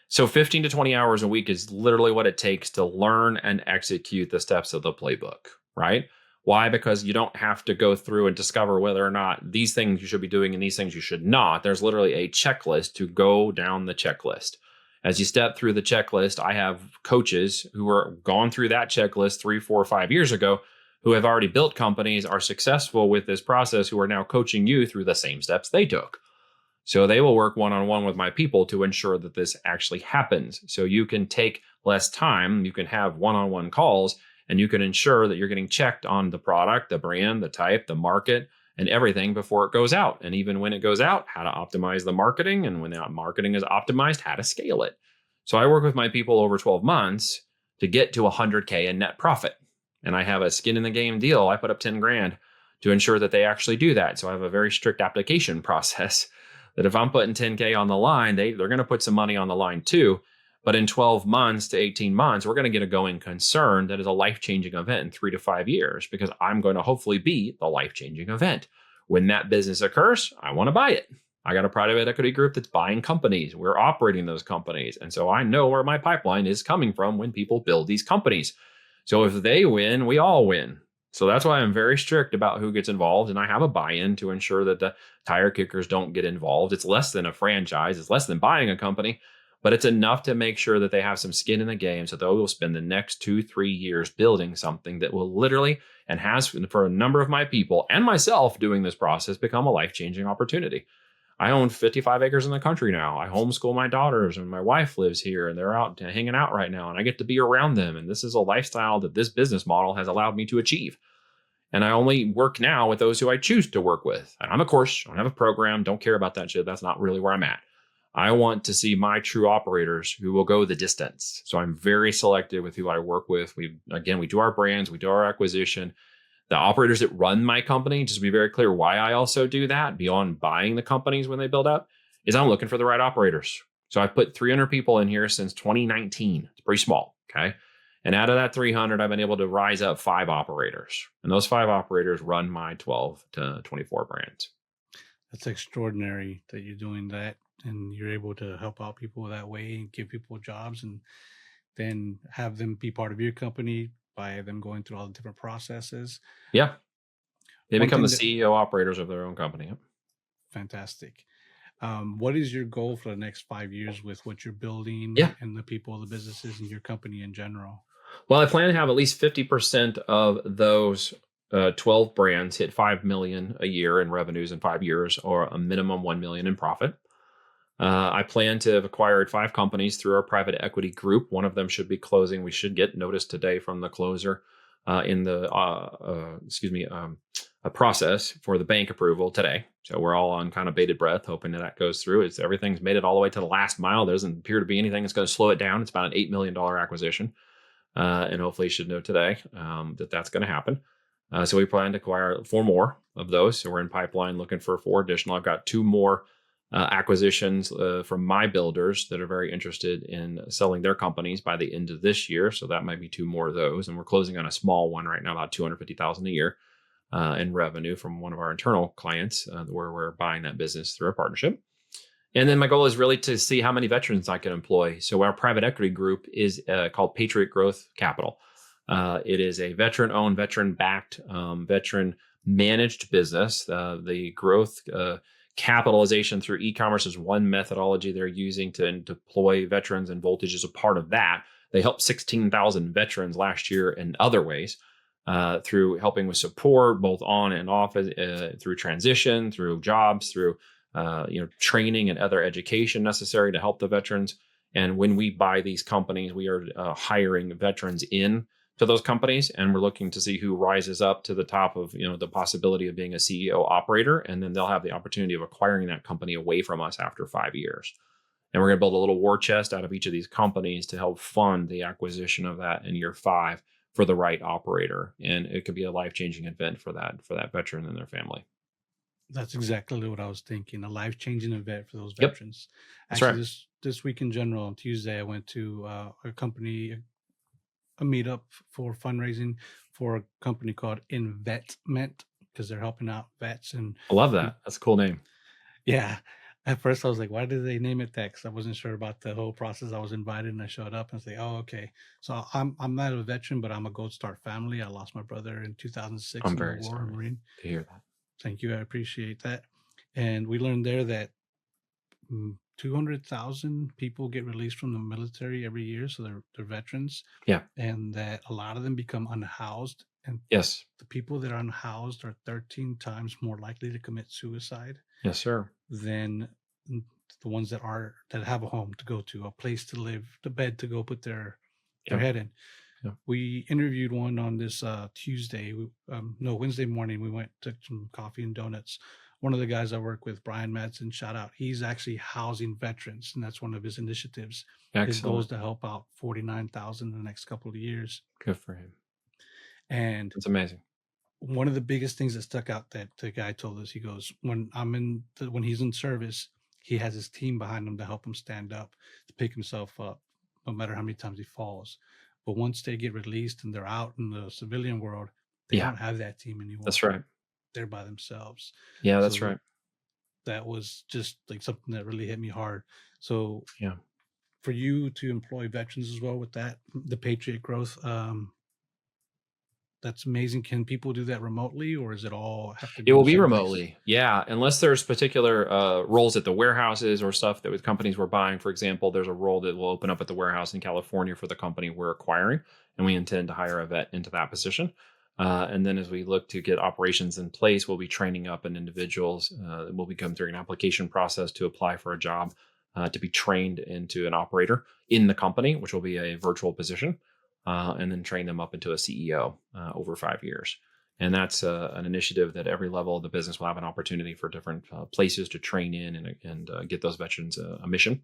So 15 to 20 hours a week is literally what it takes to learn and execute the steps of the playbook, right? Why? Because you don't have to go through and discover whether or not these things you should be doing and these things you should not. There's literally a checklist to go down the checklist. As you step through the checklist, I have coaches who are gone through that checklist 3, 4, 5 years ago who have already built companies, are successful with this process, who are now coaching you through the same steps they took. So they will work one-on-one with my people to ensure that this actually happens. So you can take less time, you can have one-on-one calls, and you can ensure that you're getting checked on the product, the brand, the type, the market, and everything before it goes out. And even when it goes out, how to optimize the marketing. And when that marketing is optimized, how to scale it. So I work with my people over 12 months to get to 100K in net profit. And I have a skin in the game deal. I put up 10 grand to ensure that they actually do that. So I have a very strict application process that if I'm putting 10K on the line, they're going to put some money on the line too. But in 12 months to 18 months, we're going to get a going concern that is a life-changing event in 3 to 5 years, because I'm going to hopefully be the life-changing event. When that business occurs, I want to buy it. I got a private equity group that's buying companies. We're operating those companies. And so I know where my pipeline is coming from when people build these companies. So if they win, we all win. So that's why I'm very strict about who gets involved. And I have a buy in to ensure that the tire kickers don't get involved. It's less than a franchise, it's less than buying a company, but it's enough to make sure that they have some skin in the game. So they will spend the next 2, 3 years building something that will literally, and has for a number of my people and myself doing this process, become a life changing opportunity. I own 55 acres in the country now. I homeschool my daughters, and my wife lives here, and they're out hanging out right now, and I get to be around them. And this is a lifestyle that this business model has allowed me to achieve. And I only work now with those who I choose to work with. And I'm a course, don't have a program, don't care about that shit. That's not really where I'm at. I want to see my true operators who will go the distance. So I'm very selective with who I work with. We do our brands, we do our acquisition. The operators that run my company, just to be very clear why I also do that beyond buying the companies when they build up, is I'm looking for the right operators. So I've put 300 people in here since 2019. It's pretty small. Okay. And out of that 300, I've been able to rise up 5 operators. And those 5 operators run my 12 to 24 brands. That's extraordinary that you're doing that and you're able to help out people that way and give people jobs and then have them be part of your company by them going through all the different processes. Yeah. They One become the thing that CEO operators of their own company. Yep. fantastic. What is your goal for the next 5 years with what you're building Yeah. and the people, the businesses, and your company in general? Well, I plan to have at least 50% of those 12 brands hit 5 million a year in revenues in 5 years, or a minimum 1 million in profit. I plan to have acquired 5 companies through our private equity group. One of them should be closing. We should get notice today from the closer in the a process for the bank approval today. So we're all on kind of bated breath, hoping that goes through. Everything's made it all the way to the last mile. There doesn't appear to be anything that's going to slow it down. It's about an $8 million acquisition, and hopefully, you should know today that that's going to happen. So we plan to acquire 4 more of those. So we're in pipeline looking for 4 additional. I've got 2 more acquisitions from my builders that are very interested in selling their companies by the end of this year. So that might be 2 more of those. And we're closing on a small one right now, about $250,000 a year in revenue from one of our internal clients, where we're buying that business through a partnership. And then my goal is really to see how many veterans I can employ. So our private equity group is called Patriot Growth Capital. It is a veteran-owned, veteran-backed, veteran-managed business. The growth capitalization through e-commerce is one methodology they're using to deploy veterans, and Voltage is a part of that. They helped 16,000 veterans last year in other ways, through helping with support, both on and off, through transition, through jobs, through training and other education necessary to help the veterans. And when we buy these companies, we are hiring veterans in to those companies, and we're looking to see who rises up to the top of the possibility of being a CEO operator, and then they'll have the opportunity of acquiring that company away from us after 5 years. And we're going to build a little war chest out of each of these companies to help fund the acquisition of that in year 5 for the right operator, and it could be a life-changing event for that veteran and their family. That's exactly what I was thinking. A life-changing event for those Yep, veterans. that's Actually, right. this week in general, on Tuesday, I went to a company, a meetup for fundraising for a company called Invetment, because they're helping out vets. And I love that. That's a cool name. yeah, at first I was like, why did they name it that? Because I wasn't sure about the whole process. I was invited and I showed up and I was like, oh, okay. So I'm not a veteran, but I'm a Gold Star family. I lost my brother in 2006 I'm in the very war, a sorry Marine. to hear that. Thank you. I appreciate that. And we learned there that 200,000 people get released from the military every year. So they're veterans, Yeah. and that a lot of them become unhoused. And Yes. the people that are unhoused are 13 times more likely to commit suicide Yes, sir. than the ones that have a home to go to, a place to live, the bed to go put their Yeah. head in. Yeah. We interviewed one on this Tuesday. Wednesday morning. We went to some coffee and donuts. One of the guys I work with, Brian Madsen, shout out. He's actually housing veterans, and that's one of his initiatives. His goal is Excellent. to help out 49,000 in the next couple of years. Good for him. And That's amazing. one of the biggest things that stuck out that the guy told us, he goes, when he's in service, he has his team behind him to help him stand up, to pick himself up, no matter how many times he falls. But once they get released and they're out in the civilian world, they Yeah, don't have that team anymore. that's right. They're by themselves. Yeah, that's So right. that was just like something that really hit me hard. So Yeah. for you to employ veterans as well with that, the Patriot Growth That's amazing. Can people do that remotely, or is it all have to It go will be someplace? remotely. Yeah. Unless there's particular roles at the warehouses or stuff that with companies we're buying, for example, there's a role that will open up at the warehouse in California for the company we're acquiring. And we intend to hire a vet into that position. And then as we look to get operations in place, we'll be training up an individuals. We'll be going through an application process to apply for a job to be trained into an operator in the company, which will be a virtual position, and then train them up into a CEO over 5 years. And that's an initiative that every level of the business will have an opportunity for different places to train in and get those veterans a mission.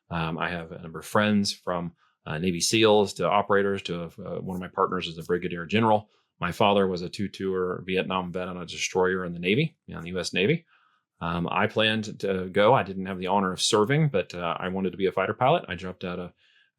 I have a number of friends from Navy SEALs to operators to one of my partners is a brigadier general. My father was a two-tour Vietnam vet on a destroyer in the Navy, in the U.S. Navy. I planned to go. I didn't have the honor of serving, but I wanted to be a fighter pilot. I dropped out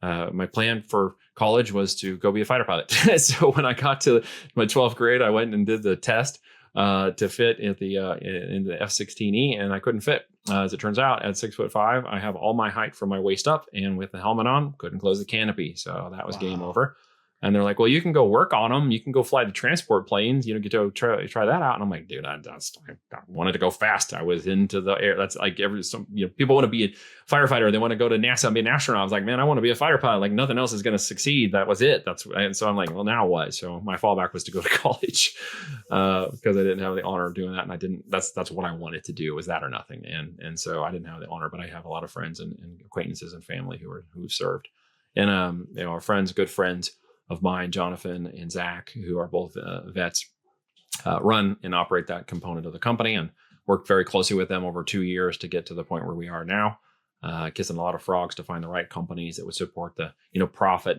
of my plan for college was to go be a fighter pilot. So when I got to my 12th grade, I went and did the test to fit in the F-16E, and I couldn't fit. As it turns out, at 6'5", I have all my height from my waist up, and with the helmet on, couldn't close the canopy. So that was game Wow. over. And they're like, "Well, you can go work on them. You can go fly the transport planes. Get to try that out." And I'm like, "Dude, I wanted to go fast. I was into the air. That's like people want to be a firefighter. They want to go to NASA and be an astronaut. I was like, man, I want to be a fighter pilot. Like nothing else is going to succeed. That was it. And so I'm like, well, now what? So my fallback was to go to college because I didn't have the honor of doing that, and I didn't. That's what I wanted to do was that or nothing. And so I didn't have the honor, but I have a lot of friends and acquaintances and family who've served, and our friends, good friends of mine, Jonathan and Zach, who are both vets, run and operate that component of the company, and worked very closely with them over 2 years to get to the point where we are now. Kissing a lot of frogs to find the right companies that would support the profit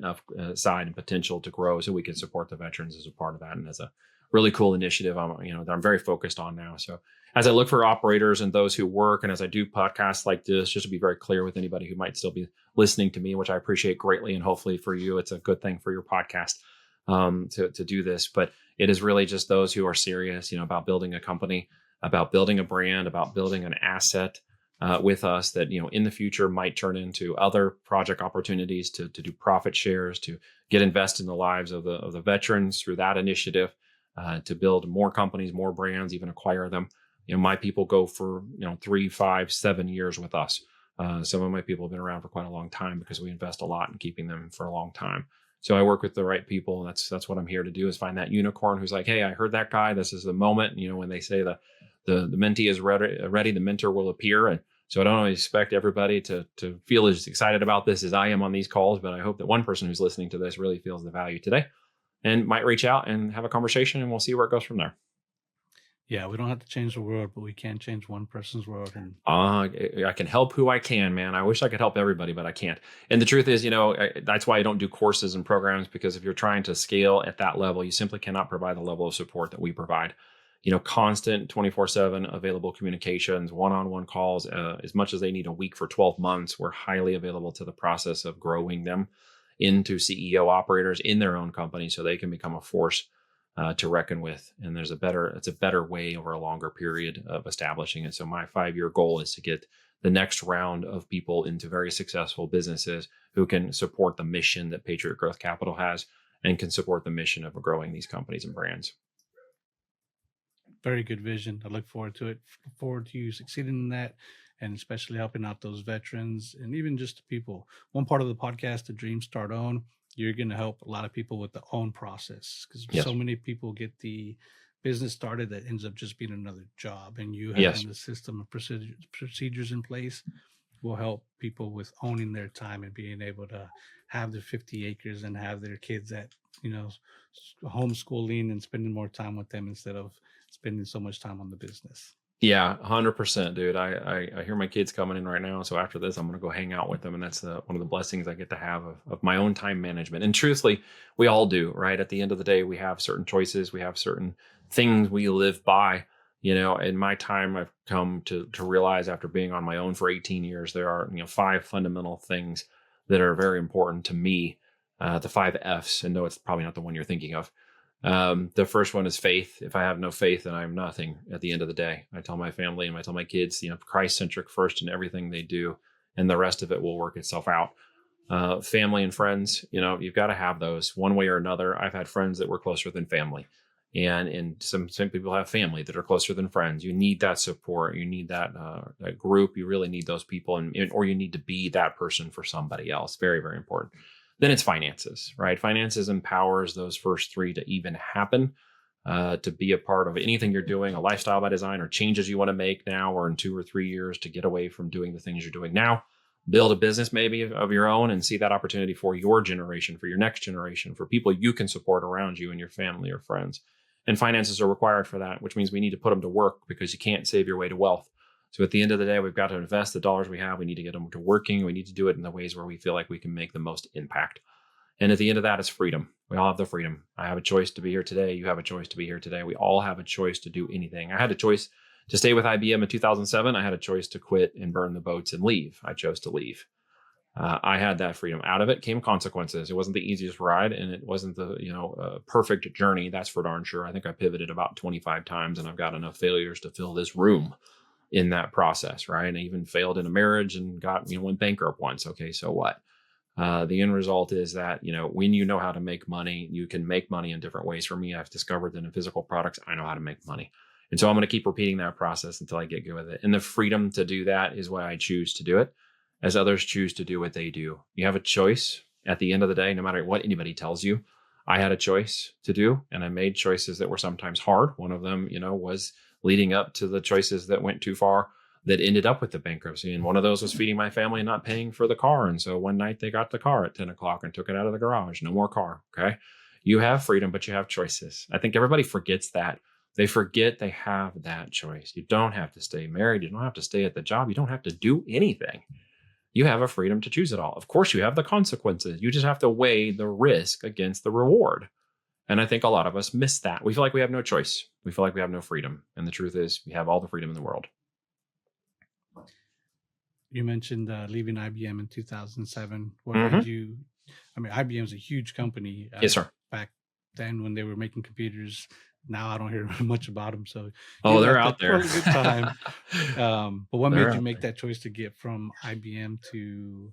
side and potential to grow, so we can support the veterans as a part of that, and as a really cool initiative that I'm very focused on now. So as I look for operators and those who work, and as I do podcasts like this, just to be very clear with anybody who might still be listening to me, which I appreciate greatly, and hopefully for you, it's a good thing for your podcast to do this. But it is really just those who are serious, about building a company, about building a brand, about building an asset with us that in the future might turn into other project opportunities to do profit shares, to get invested in the lives of the veterans through that initiative, to build more companies, more brands, even acquire them. My people go for 3, 5, 7 years with us. Some of my people have been around for quite a long time because we invest a lot in keeping them for a long time. So I work with the right people. And that's what I'm here to do, is find that unicorn who's like, hey, I heard that guy. This is the moment. When they say the mentee is ready, the mentor will appear. And so I don't always expect everybody to feel as excited about this as I am on these calls, but I hope that one person who's listening to this really feels the value today and might reach out and have a conversation, and we'll see where it goes from there. Yeah, we don't have to change the world, but we can change one person's world. And I can help who I can, man. I wish I could help everybody, but I can't. And the truth is, that's why I don't do courses and programs, because if you're trying to scale at that level, you simply cannot provide the level of support that we provide. Constant 24/7 available communications, one-on-one calls, as much as they need a week for 12 months. We're highly available to the process of growing them into CEO operators in their own company, so they can become a force to reckon with. And it's a better way over a longer period of establishing it. So my 5-year goal is to get the next round of people into very successful businesses who can support the mission that Patriot Growth Capital has, and can support the mission of growing these companies and brands. very good vision. I look forward to it. Look forward to you succeeding in that, and especially helping out those veterans and even just the people. One part of the podcast, the Dream Start Own, you're going to help a lot of people with the own process, because Yes. so many people get the business started that ends up just being another job, and you Yes. having the system of procedures in place will help people with owning their time and being able to have their 50 acres and have their kids at homeschooling and spending more time with them instead of spending so much time on the business. Yeah, 100%, dude. I hear my kids coming in right now. So after this, I'm going to go hang out with them. And that's one of the blessings I get to have of my own time management. And truthfully, we all do, right? At the end of the day, we have certain choices. We have certain things we live by. In my time, I've come to realize, after being on my own for 18 years, there are 5 fundamental things that are very important to me. The 5 F's, and no, it's probably not the one you're thinking of. The first one is faith. If I have no faith, then I'm nothing at the end of the day. I tell my family and I tell my kids, Christ-centric first in everything they do, and the rest of it will work itself out. Family and friends, you've got to have those one way or another. I've had friends that were closer than family. And some people have family that are closer than friends. You need that support. You need that group. You really need those people, or you need to be that person for somebody else. Very, very important. Then it's finances, right? Finances empowers those first three to even happen, to be a part of anything you're doing, a lifestyle by design, or changes you want to make now or in 2 or 3 years to get away from doing the things you're doing now. Build a business maybe of your own and see that opportunity for your generation, for your next generation, for people you can support around you and your family or friends. And finances are required for that, which means we need to put them to work because you can't save your way to wealth. So at the end of the day, we've got to invest the dollars we have. We need to get them to working. We need to do it in the ways where we feel like we can make the most impact. And at the end of that is freedom. We all have the freedom. I have a choice to be here today. You have a choice to be here today. We all have a choice to do anything. I had a choice to stay with IBM in 2007. I had a choice to quit and burn the boats and leave. I chose to leave. I had that freedom. Out of it came consequences. It wasn't the easiest ride, and it wasn't the perfect journey. That's for darn sure. I think I pivoted about 25 times, and I've got enough failures to fill this room in that process, right? And I even failed in a marriage and went bankrupt once. Okay, so what? The end result is that when you know how to make money, you can make money in different ways. For me, I've discovered that in physical products, I know how to make money. And so I'm going to keep repeating that process until I get good with it. And the freedom to do that is why I choose to do it, as others choose to do what they do. You have a choice at the end of the day, no matter what anybody tells you. I had a choice to do, and I made choices that were sometimes hard. One of them, was leading up to the choices that went too far that ended up with the bankruptcy. And one of those was feeding my family and not paying for the car. And so one night they got the car at 10 o'clock and took it out of the garage. No more car. Okay. You have freedom, but you have choices. I think everybody forgets that. They forget they have that choice. You don't have to stay married. You don't have to stay at the job. You don't have to do anything. You have a freedom to choose it all. Of course, you have the consequences. You just have to weigh the risk against the reward. And I think a lot of us miss that. We feel like we have no choice. We feel like we have no freedom. And the truth is, we have all the freedom in the world. You mentioned leaving IBM in 2007. What made you? I mean, IBM is a huge company. Yes, sir. Back then, when they were making computers. Now I don't hear much about them. So they're out there. For a good time. But what made you make that choice to get from IBM to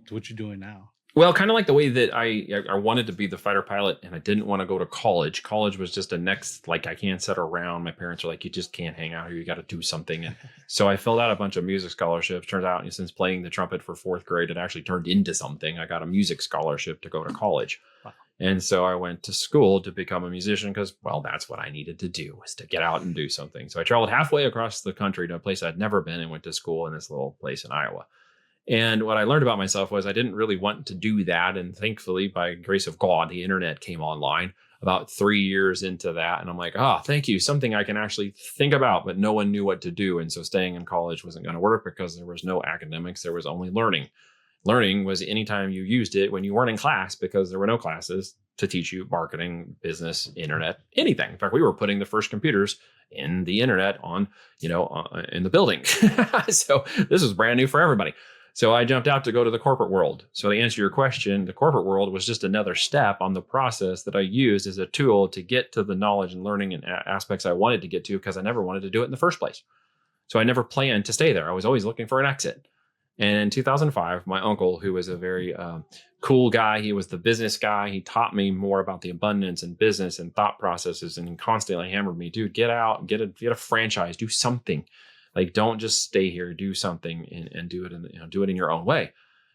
what you're doing now? Well, kind of like the way that I wanted to be the fighter pilot, and I didn't want to go to college. College was just a next, I can't sit around. My parents are like, you just can't hang out here. You got to do something. And so I filled out a bunch of music scholarships. Turns out, since playing the trumpet for 4th grade, it actually turned into something. I got a music scholarship to go to college. Wow. And so I went to school to become a musician because, that's what I needed to do, was to get out and do something. So I traveled halfway across the country to a place I'd never been and went to school in this little place in Iowa. And what I learned about myself was I didn't really want to do that. And thankfully, by grace of God, the internet came online about 3 years into that. And I'm like, thank you. Something I can actually think about, but no one knew what to do. And so staying in college wasn't going to work because there was no academics. There was only learning. Learning was anytime you used it when you weren't in class, because there were no classes to teach you marketing, business, internet, anything. In fact, we were putting the first computers in the internet on, in the building. So this was brand new for everybody. So I jumped out to go to the corporate world. So to answer your question, the corporate world was just another step on the process that I used as a tool to get to the knowledge and learning and aspects I wanted to get to, because I never wanted to do it in the first place. So I never planned to stay there. I was always looking for an exit. And in 2005, my uncle, who was a very cool guy, he was the business guy. He taught me more about the abundance and business and thought processes, and he constantly hammered me, dude, get out, get a franchise, do something. Don't just stay here, do something and do it do it in your own way.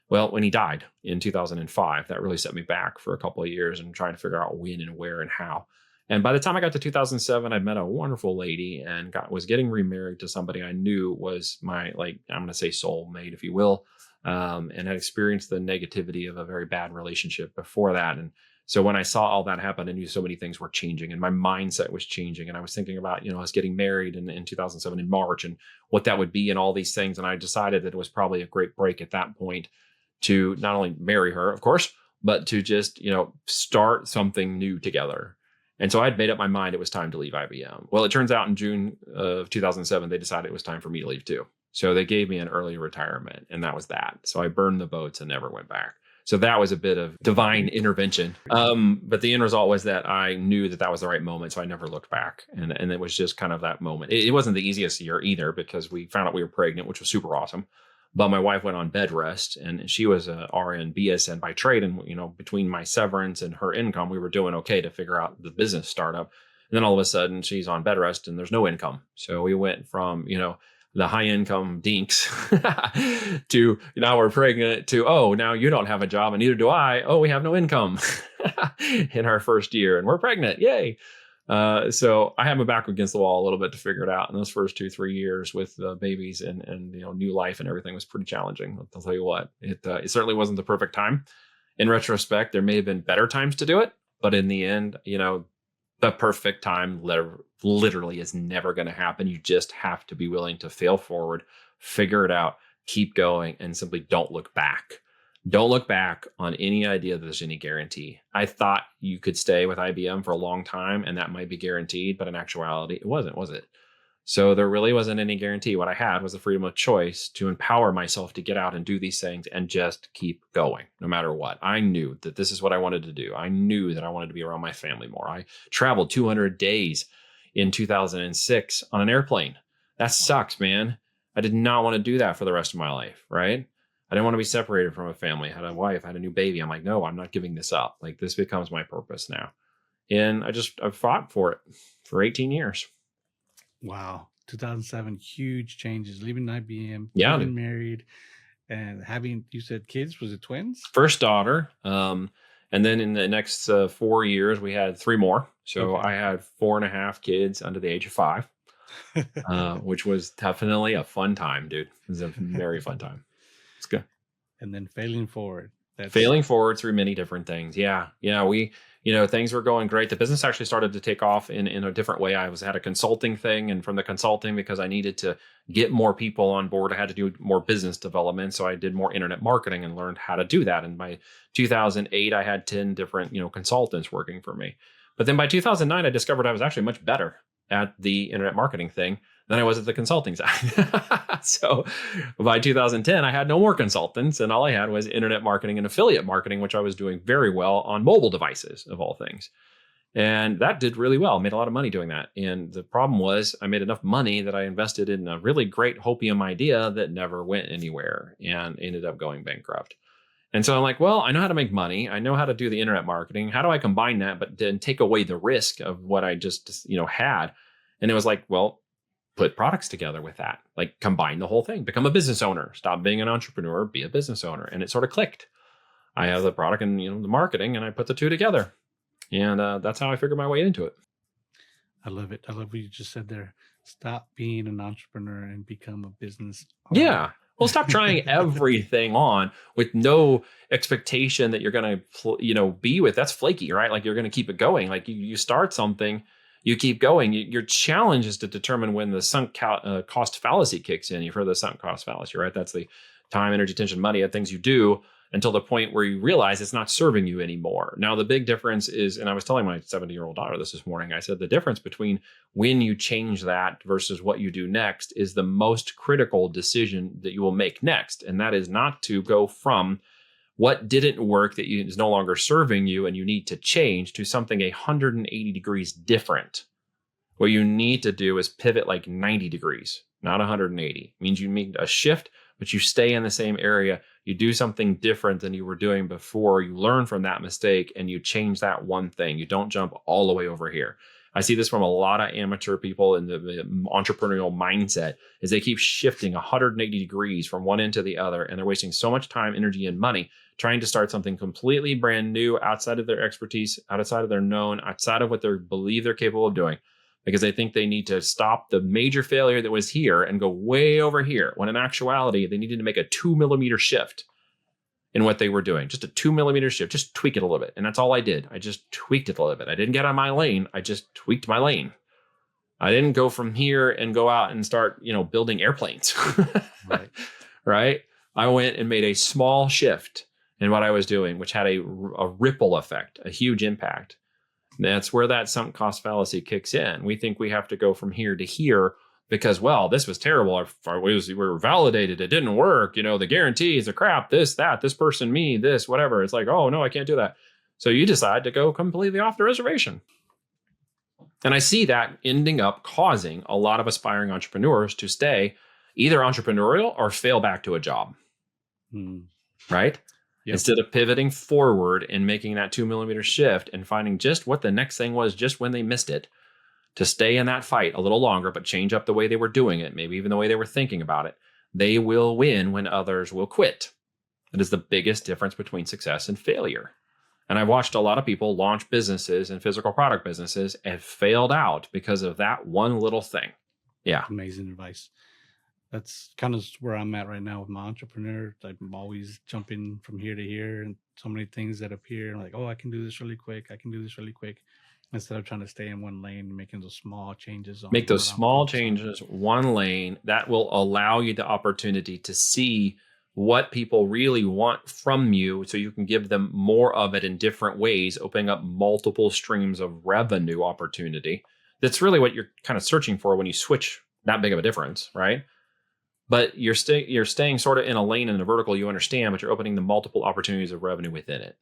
Well, when he died in 2005, that really set me back for a couple of years and trying to figure out when and where and how. And by the time I got to 2007, I'd met a wonderful lady and was getting remarried to somebody I knew was my, I'm going to say soulmate, if you will, and had experienced the negativity of a very bad relationship before that. And so when I saw all that happen, I knew so many things were changing and my mindset was changing. And I was thinking about, us getting married in 2007 in March and what that would be and all these things. And I decided that it was probably a great break at that point to not only marry her, of course, but to just, start something new together. And so I'd made up my mind it was time to leave IBM. Well, it turns out in June of 2007, they decided it was time for me to leave too. So they gave me an early retirement, and that was that. So I burned the boats and never went back. So that was a bit of divine intervention. But the end result was that I knew that was the right moment. So I never looked back. And it was just kind of that moment. It wasn't the easiest year either, because we found out we were pregnant, which was super awesome. But my wife went on bed rest, and she was a RN, BSN by trade. And, between my severance and her income, we were doing okay to figure out the business startup. And then all of a sudden she's on bed rest and there's no income. So we went from, the high income dinks to now we're pregnant to, oh, now you don't have a job and neither do I. Oh, we have no income in our first year and we're pregnant. Yay. So I had my back against the wall a little bit to figure it out. And those first 2-3 years with babies and new life and everything was pretty challenging. I'll tell you what, it certainly wasn't the perfect time. In retrospect, there may have been better times to do it, but in the end, the perfect time literally is never going to happen. You just have to be willing to fail forward, figure it out, keep going, and simply don't look back. Don't look back on any idea that there's any guarantee. I thought you could stay with IBM for a long time and that might be guaranteed, but in actuality, it wasn't, was it? So there really wasn't any guarantee. What I had was the freedom of choice to empower myself to get out and do these things and just keep going no matter what. I knew that this is what I wanted to do. I knew that I wanted to be around my family more. I traveled 200 days in 2006 on an airplane. That sucks, man. I did not want to do that for the rest of my life, right? I didn't want to be separated from a family. I had a wife, I had a new baby. I'm like, no, I'm not giving this up. Like, this becomes my purpose now. And I fought for it for 18 years. Wow. 2007, huge changes, leaving IBM, Yeah, getting married, and having, you said kids, was it twins? First daughter. And then in the next 4 years, we had 3 more. So I had 4.5 kids under the age of 5, which was definitely a fun time, dude. It was a very fun time. It's good. And then failing forward. Failing forward through many different things. Yeah. We, things were going great. The business actually started to take off in a different way. I had a consulting thing, and from the consulting, because I needed to get more people on board, I had to do more business development. So I did more internet marketing and learned how to do that. And by 2008, I had 10 different, consultants working for me. But then by 2009, I discovered I was actually much better at the internet marketing thing than I was at the consulting side. So by 2010, I had no more consultants, and all I had was internet marketing and affiliate marketing, which I was doing very well on mobile devices of all things. And that did really well. I made a lot of money doing that. And the problem was I made enough money that I invested in a really great hopium idea that never went anywhere and ended up going bankrupt. And so I'm like, well, I know how to make money. I know how to do the internet marketing. How do I combine that, but then take away the risk of what I just, had? And it was like, well, put products together with that, like combine the whole thing, become a business owner, stop being an entrepreneur, be a business owner. And it sort of clicked. I have the product and, the marketing, and I put the two together. And that's how I figured my way into it. I love it. I love what you just said there. Stop being an entrepreneur and become a business owner. Yeah. Well, stop trying everything on with no expectation that you're going to, be with. That's flaky, right? Like, you're going to keep it going. Like, you start something, you keep going. Your challenge is to determine when the sunk cost fallacy kicks in. You've heard the sunk cost fallacy, right? That's the time, energy, attention, money at things you do until the point where you realize it's not serving you anymore. Now, the big difference is, and I was telling my 70-year-old daughter this morning, I said the difference between when you change that versus what you do next is the most critical decision that you will make next. And that is not to go from what didn't work that is no longer serving you and you need to change to something 180 degrees different. What you need to do is pivot like 90 degrees, not 180. It means you make a shift, but you stay in the same area. You do something different than you were doing before. You learn from that mistake and you change that one thing. You don't jump all the way over here. I see this from a lot of amateur people in the entrepreneurial mindset, is they keep shifting 180 degrees from one end to the other, and they're wasting so much time, energy, and money trying to start something completely brand new outside of their expertise, outside of their known, outside of what they believe they're capable of doing, because they think they need to stop the major failure that was here and go way over here, when in actuality, they needed to make a 2-millimeter shift in what they were doing. Just a 2-millimeter shift, just tweak it a little bit. And that's all I did. I just tweaked it a little bit. I didn't get on my lane. I just tweaked my lane. I didn't go from here and go out and start, building airplanes. Right. Right. I went and made a small shift in what I was doing, which had a ripple effect, a huge impact. That's where that sunk cost fallacy kicks in. We think we have to go from here to here because, well, this was terrible. We were validated. It didn't work. The guarantees, the crap, this, that, this person, me, this, whatever. It's like, oh, no, I can't do that. So you decide to go completely off the reservation. And I see that ending up causing a lot of aspiring entrepreneurs to stay either entrepreneurial or fail back to a job, Mm. right? Yep. Instead of pivoting forward and making that 2 millimeter shift and finding just what the next thing was just when they missed it, to stay in that fight a little longer, but change up the way they were doing it, maybe even the way they were thinking about it, they will win when others will quit. That is the biggest difference between success and failure. And I've watched a lot of people launch businesses and physical product businesses and failed out because of that one little thing. Yeah. Amazing advice. That's kind of where I'm at right now with my entrepreneur. I'm always jumping from here to here, and so many things that appear. I'm like, oh, I can do this really quick. I can do this really quick. Instead of trying to stay in one lane and making those small changes on Make those what I'm small focused on. changes, one lane, that will allow you the opportunity to see what people really want from you so you can give them more of it in different ways, opening up multiple streams of revenue opportunity. That's really what you're kind of searching for when you switch that big of a difference, right? But you're staying sort of in a lane and a vertical you understand, but you're opening the multiple opportunities of revenue within it,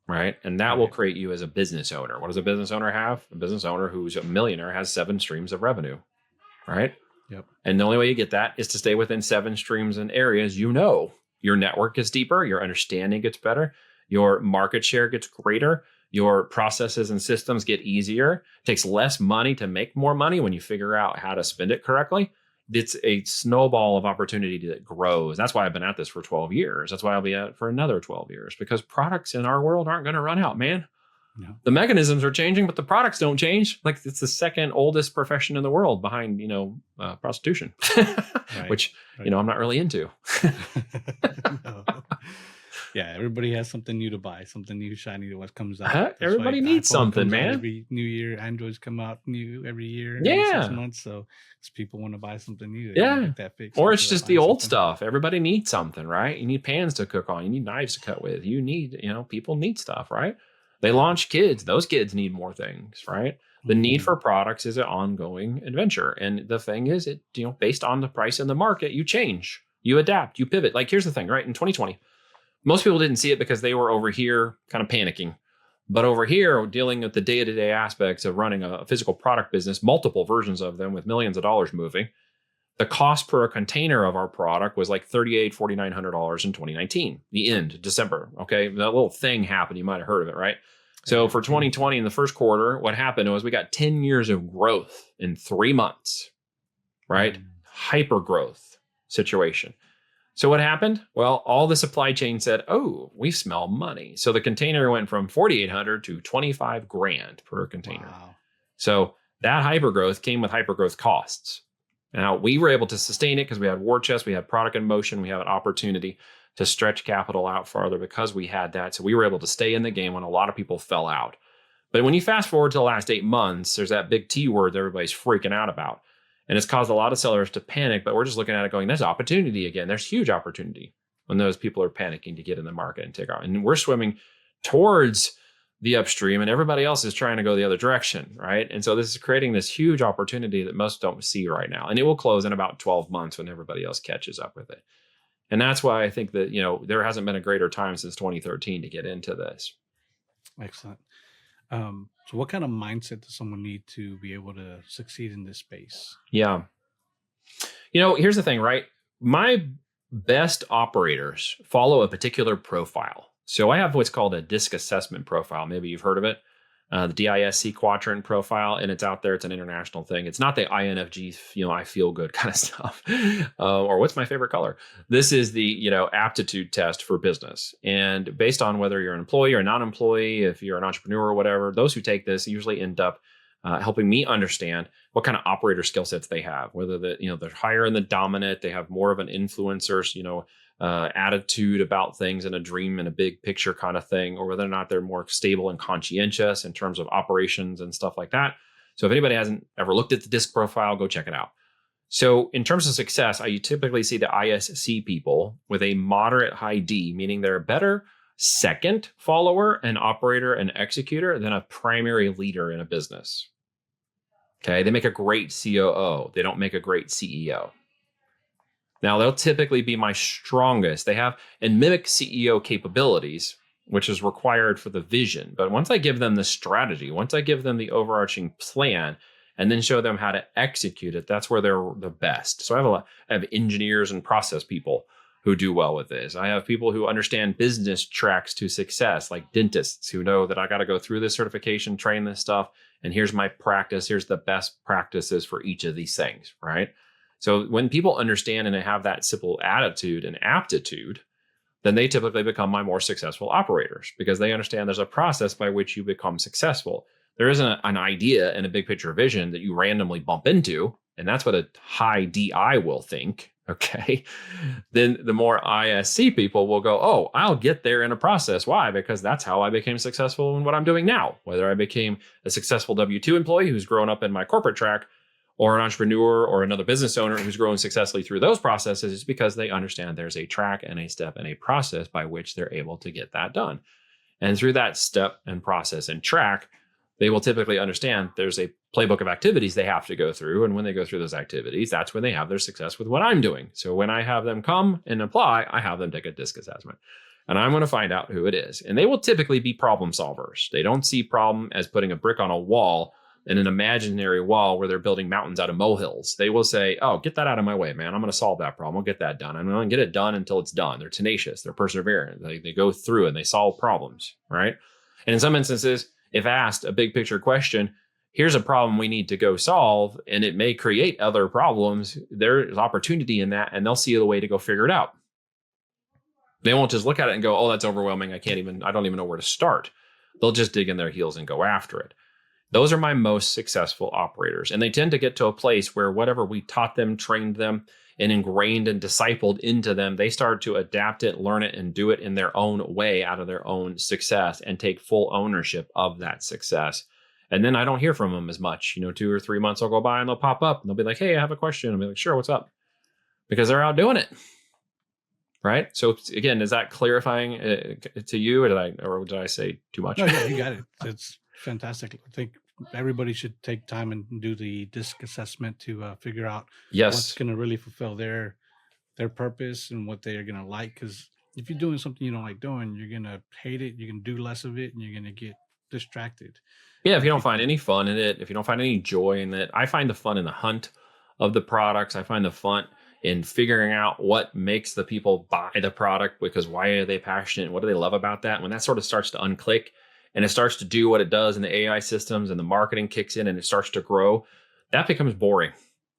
right? And that will Right. create you as a business owner. What does a business owner have? A business owner who's a millionaire has 7 streams of revenue, right? Yep. And the only way you get that is to stay within 7 streams and areas. Your network gets deeper, your understanding gets better, your market share gets greater, your processes and systems get easier. It takes less money to make more money when you figure out how to spend it correctly. It's a snowball of opportunity that grows. That's why I've been at this for 12 years. That's why I'll be at it for another 12 years, because products in our world aren't going to run out, man. No. The mechanisms are changing, but the products don't change. Like, it's the second oldest profession in the world behind, prostitution, Right. which, Right. I'm not really into. No. Yeah, everybody has something new to buy, something new shiny to what comes out. That's why Everybody needs iPhone something, comes out man. every new year. Androids come out new every year, every 6 Yeah. months. So people want to buy something new. They wanna Yeah. get that fix. Or so it's they're just the buying old something. stuff. Everybody needs something, right? You need pans to cook on. You need knives to cut with. You need, people need stuff, right? They launch kids. Those kids need more things, right? The need Mhm. for products is an ongoing adventure. And the thing is, based on the price in the market, you change, you adapt, you pivot. Like, here's the thing, right? In 2020, most people didn't see it because they were over here kind of panicking. But over here, dealing with the day-to-day aspects of running a physical product business, multiple versions of them with millions of dollars moving, the cost per container of our product was like $3,800, $4,900 in 2019, the end, December. Okay. That little thing happened. You might have heard of it, right? So Yeah, for 2020, in the first quarter, what happened was we got 10 years of growth in 3 months, right? Mm. Hyper growth situation. So what happened? Well, all the supply chain said, "Oh, we smell money." So the container went from 4,800 to 25 grand per container. Wow. So that hypergrowth came with hypergrowth costs. Now, we were able to sustain it because we had war chest, we had product in motion, we had an opportunity to stretch capital out farther because we had that. So we were able to stay in the game when a lot of people fell out. But when you fast forward to the last 8 months, there's that big T word that everybody's freaking out about. And it's caused a lot of sellers to panic, but we're just looking at it going, there's opportunity again. There's huge opportunity when those people are panicking to get in the market and take off. And we're swimming towards the upstream and everybody else is trying to go the other direction, right? And so this is creating this huge opportunity that most don't see right now. And it will close in about 12 months when everybody else catches up with it. And that's why I think that, there hasn't been a greater time since 2013 to get into this. Excellent. So what kind of mindset does someone need to be able to succeed in this space? Yeah. Here's the thing, right? My best operators follow a particular profile. So I have what's called a DISC assessment profile. Maybe you've heard of it. The DISC quadrant profile, and it's out there. It's an international thing. It's not the INFG, I feel good kind of stuff, or what's my favorite color. This is the, aptitude test for business. And based on whether you're an employee or non-employee, if you're an entrepreneur or whatever, those who take this usually end up helping me understand what kind of operator skill sets they have, whether they're higher in the dominant, they have more of an influencer's, attitude about things and a dream and a big picture kind of thing, or whether or not they're more stable and conscientious in terms of operations and stuff like that. So if anybody hasn't ever looked at the DISC profile, go check it out. So in terms of success, I typically see the ISC people with a moderate high D, meaning they're a better second follower and operator and executor than a primary leader in a business. Okay, they make a great COO. They don't make a great CEO. Now, they'll typically be my strongest. They have and mimic CEO capabilities, which is required for the vision. But once I give them the strategy, once I give them the overarching plan, and then show them how to execute it. That's where they're the best. So I have engineers and process people who do well with this. I have people who understand business tracks to success, like dentists who know that I got to go through this certification, train this stuff, and here's my practice. Here's the best practices for each of these things, right? So when people understand and they have that simple attitude and aptitude, then they typically become my more successful operators because they understand there's a process by which you become successful. There isn't an idea and a big picture vision that you randomly bump into, and that's what a high DI will think. Okay. Then the more ISC people will go, oh, I'll get there in a process. Why? Because that's how I became successful in what I'm doing now. Whether I became a successful W-2 employee who's grown up in my corporate track, or an entrepreneur or another business owner who's growing successfully through those processes, is because they understand there's a track and a step and a process by which they're able to get that done. And through that step and process and track, they will typically understand there's a playbook of activities they have to go through. And when they go through those activities, that's when they have their success with what I'm doing. So when I have them come and apply, I have them take a DISC assessment. And I'm going to find out who it is. And they will typically be problem solvers. They don't see problem as putting a brick on a wall in an imaginary wall where they're building mountains out of molehills. They will say, oh, get that out of my way, man. I'm going to solve that problem. I'll get that done. I'm going to get it done until it's done. They're tenacious. They're perseverant. They go through and they solve problems, right? And in some instances, if asked a big picture question, here's a problem we need to go solve, and it may create other problems, there's opportunity in that, and they'll see the way to go figure it out. They won't just look at it and go, oh, that's overwhelming. I don't even know where to start. They'll just dig in their heels and go after it. Those are my most successful operators. And they tend to get to a place where whatever we taught them, trained them, and ingrained and discipled into them, they start to adapt it, learn it, and do it in their own way out of their own success and take full ownership of that success. And then I don't hear from them as much. 2 or 3 months will go by and they'll pop up and they'll be like, hey, I have a question. I'll be like, sure, what's up? Because they're out doing it. Right. So again, is that clarifying to you, or did I say too much? No, yeah, you got it. It's fantastic. I think everybody should take time and do the DISC assessment to figure out what's going to really fulfill their purpose and what they are going to like. Because if you're doing something you don't like doing, you're going to hate it. You're going to do less of it, and you're going to get distracted. Yeah, if you don't find any fun in it, if you don't find any joy in it, I find the fun in the hunt of the products. I find the fun in figuring out what makes the people buy the product, because why are they passionate? What do they love about that? When that sort of starts to unclick and it starts to do what it does in the AI systems and the marketing kicks in and it starts to grow, that becomes boring.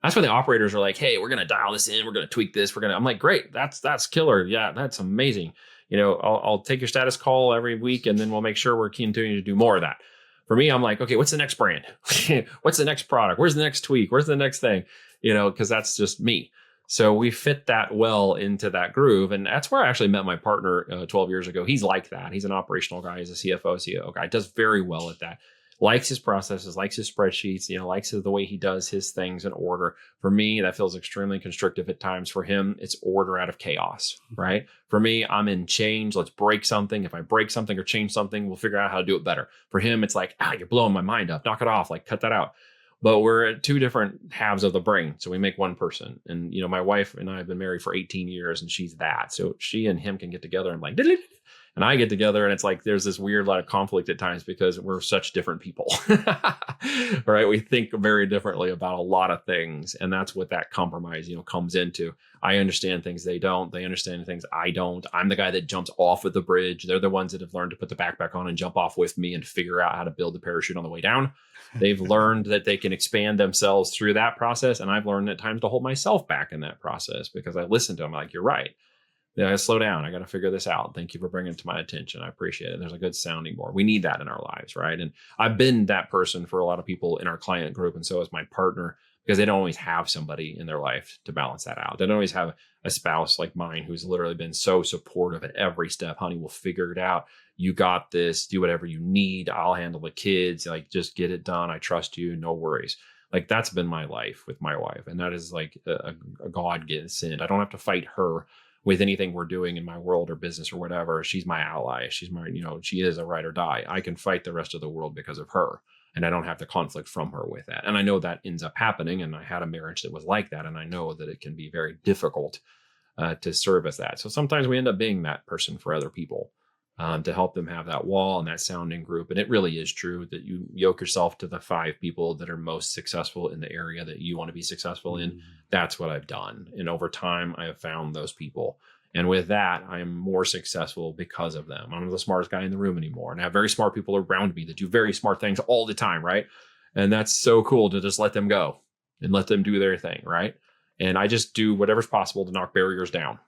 That's when the operators are like, hey, we're going to dial this in. We're going to tweak this. I'm like, great. That's killer. Yeah, that's amazing. I'll take your status call every week and then we'll make sure we're continuing to do more of that. For me, I'm like, okay, what's the next brand? What's the next product? Where's the next tweak? Where's the next thing? Because that's just me. So we fit that well into that groove. And that's where I actually met my partner 12 years ago. He's like that. He's an operational guy. He's a CFO, CEO guy. Does very well at that. Likes his processes, likes his spreadsheets, likes the way he does his things in order. For me, that feels extremely constrictive at times. For him, it's order out of chaos, right? For me, I'm in change. Let's break something. If I break something or change something, we'll figure out how to do it better. For him, it's like, you're blowing my mind up. Knock it off. Like, cut that out. But we're at two different halves of the brain. So we make one person. And, my wife and I have been married for 18 years and she's that. So she and him can get together and like, and I get together and it's like, there's this weird lot of conflict at times because we're such different people, right? We think very differently about a lot of things. And that's what that compromise, comes into. I understand things they don't. They understand things I don't. I'm the guy that jumps off of the bridge. They're the ones that have learned to put the backpack on and jump off with me and figure out how to build the parachute on the way down. They've learned that they can expand themselves through that process. And I've learned at times to hold myself back in that process because I listen to them like, you're right. I gotta slow down. I got to figure this out. Thank you for bringing it to my attention. I appreciate it. There's a good sounding board. We need that in our lives, right? And I've been that person for a lot of people in our client group. And so is my partner, because they don't always have somebody in their life to balance that out. They don't always have a spouse like mine who's literally been so supportive at every step. Honey, we'll figure it out. You got this. Do whatever you need. I'll handle the kids. Like, just get it done. I trust you. No worries. Like, that's been my life with my wife. And that is like a God-given sin. I don't have to fight her with anything we're doing in my world or business or whatever. She's my ally. She's my, she is a ride or die. I can fight the rest of the world because of her. And I don't have the conflict from her with that. And I know that ends up happening. And I had a marriage that was like that. And I know that it can be very difficult to service that. So sometimes we end up being that person for other people. to help them have that wall and that sounding group. And it really is true that you yoke yourself to the 5 people that are most successful in the area that you want to be successful in. Mm. That's what I've done. And over time, I have found those people. And with that, I am more successful because of them. I'm not the smartest guy in the room anymore. And I have very smart people around me that do very smart things all the time, right? And that's so cool to just let them go and let them do their thing, right? And I just do whatever's possible to knock barriers down.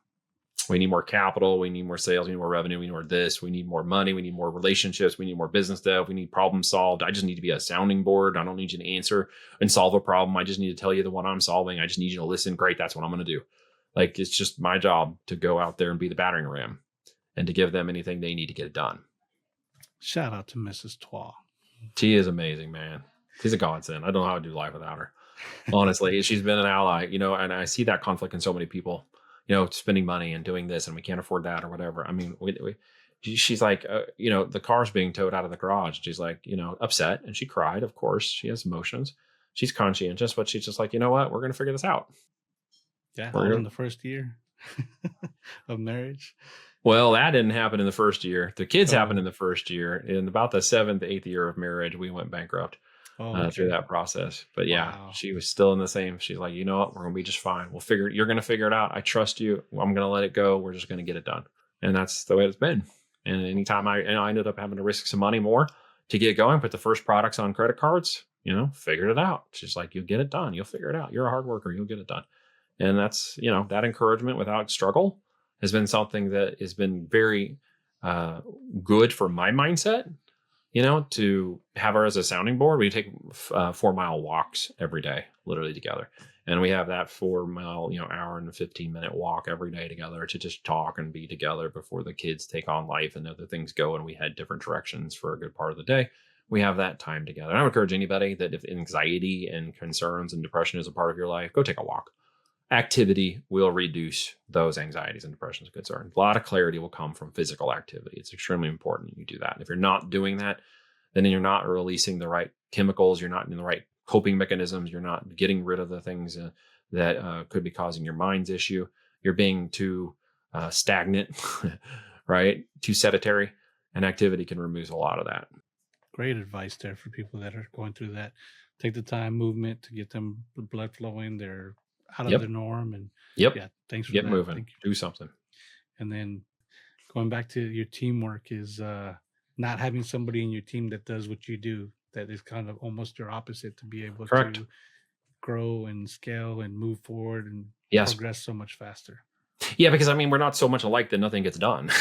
We need more capital. We need more sales. We need more revenue. We need more this. We need more money. We need more relationships. We need more business dev. We need problem solved. I just need to be a sounding board. I don't need you to answer and solve a problem. I just need to tell you the one I'm solving. I just need you to listen. Great. That's what I'm going to do. Like, it's just my job to go out there and be the battering ram and to give them anything they need to get it done. Shout out to Mrs. Twa. She is amazing, man. She's a godsend. I don't know how to do life without her. Honestly, she's been an ally, and I see that conflict in so many people, spending money and doing this and we can't afford that or whatever. I mean, she's like, the car's being towed out of the garage. She's like, upset, and she cried. Of course, she has emotions. She's conscientious, but she's just like, you know what? We're going to figure this out. Yeah, all in the first year of marriage. Well, that didn't happen in the first year. The kids happened in the first year. In about the 7th, 8th year of marriage, we went bankrupt through that process. But yeah, she was still in the same. She's like, you know what? We're going to be just fine. You're going to figure it out. I trust you. I'm going to let it go. We're just going to get it done. And that's the way it's been. And anytime I ended up having to risk some money more to get going, put the first products on credit cards, figured it out. She's like, you'll get it done. You'll figure it out. You're a hard worker. You'll get it done. And that's, that encouragement without struggle has been something that has been very good for my mindset, to have her as a sounding board. We take 4-mile walks every day, literally together. And we have that 4-mile, hour and 15-minute walk every day together to just talk and be together before the kids take on life and other things go. And we head different directions for a good part of the day. We have that time together. And I would encourage anybody that if anxiety and concerns and depression is a part of your life, go take a walk. Activity will reduce those anxieties and depressions and concerns. A lot of clarity will come from physical activity. It's extremely important you do that. And if you're not doing that, then you're not releasing the right chemicals. You're not in the right coping mechanisms. You're not getting rid of the things that could be causing your mind's issue. You're being too stagnant, right? Too sedentary. And activity can remove a lot of that. Great advice there for people that are going through that. Take the time, movement to get them the blood flowing. They're out of the norm. And yeah, thanks for get that. moving. Do something. And then going back to your teamwork is not having somebody in your team that does what you do, that is kind of almost your opposite, to be able to grow and scale and move forward and progress so much faster. Yeah, because we're not so much alike that nothing gets done.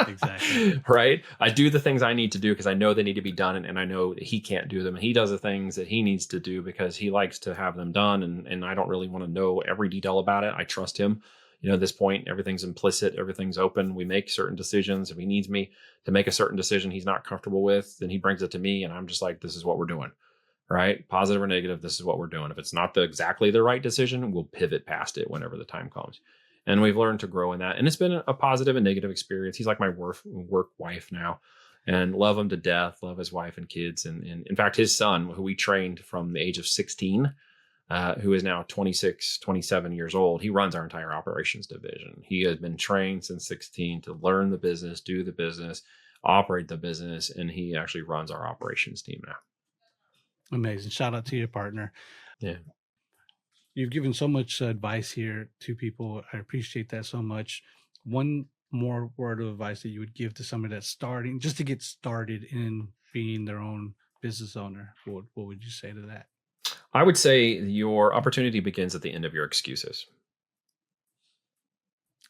Exactly. Right? I do the things I need to do because I know they need to be done, and I know that he can't do them. And he does the things that he needs to do because he likes to have them done. And I don't really want to know every detail about it. I trust him. At this point, everything's implicit. Everything's open. We make certain decisions. If he needs me to make a certain decision he's not comfortable with, then he brings it to me. And I'm just like, this is what we're doing. Right? Positive or negative, this is what we're doing. If it's not exactly the right decision, we'll pivot past it whenever the time comes. And we've learned to grow in that. And it's been a positive and negative experience. He's like my work wife now, and love him to death, love his wife and kids. And in fact, his son, who we trained from the age of 16, who is now 26, 27 years old, he runs our entire operations division. He has been trained since 16 to learn the business, do the business, operate the business. And he actually runs our operations team now. Amazing. Shout out to your partner. Yeah. You've given so much advice here to people. I appreciate that so much. One more word of advice that you would give to somebody that's starting, just to get started in being their own business owner, what would you say to that? I would say your opportunity begins at the end of your excuses.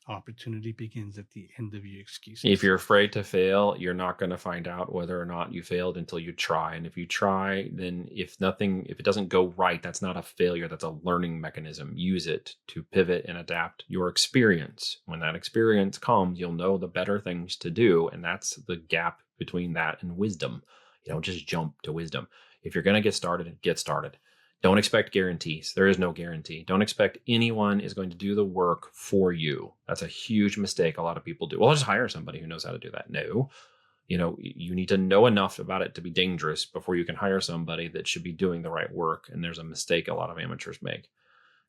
Opportunity begins at the end of your excuses. If you're afraid to fail, you're not going to find out whether or not you failed until you try. And if you try, then if it doesn't go right, that's not a failure. That's a learning mechanism. Use it to pivot and adapt your experience. When that experience comes, you'll know the better things to do. And that's the gap between that and wisdom. You don't just jump to wisdom. If you're going to get started, get started. Don't expect guarantees. There is no guarantee. Don't expect anyone is going to do the work for you. That's a huge mistake a lot of people do. Well, I'll just hire somebody who knows how to do that. No, you need to know enough about it to be dangerous before you can hire somebody that should be doing the right work. And there's a mistake a lot of amateurs make.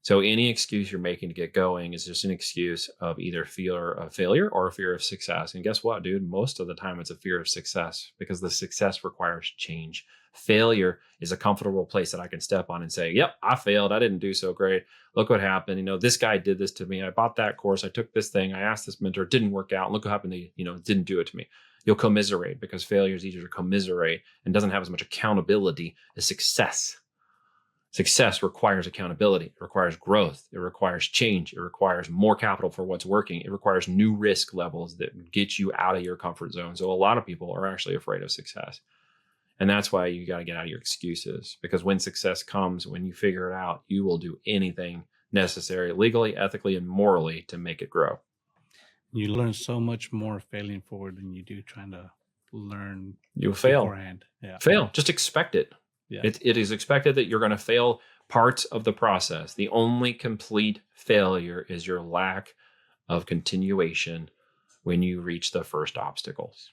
So any excuse you're making to get going is just an excuse of either fear of failure or a fear of success. And guess what, dude? Most of the time it's a fear of success because the success requires change. Failure is a comfortable place that I can step on and say, yep, I failed. I didn't do so great. Look what happened. This guy did this to me. I bought that course. I took this thing. I asked this mentor. It didn't work out. And look what happened. They, didn't do it to me. You'll commiserate because failure is easier to commiserate and doesn't have as much accountability as success. Success requires accountability. It requires growth. It requires change. It requires more capital for what's working. It requires new risk levels that get you out of your comfort zone. So a lot of people are actually afraid of success. And that's why you got to get out of your excuses, because when success comes, when you figure it out, you will do anything necessary legally, ethically, and morally to make it grow. You learn so much more failing forward than you do trying to learn. You'll fail. Beforehand. Yeah. Fail. Just expect it. Yeah. It is expected that you're going to fail parts of the process. The only complete failure is your lack of continuation when you reach the first obstacles.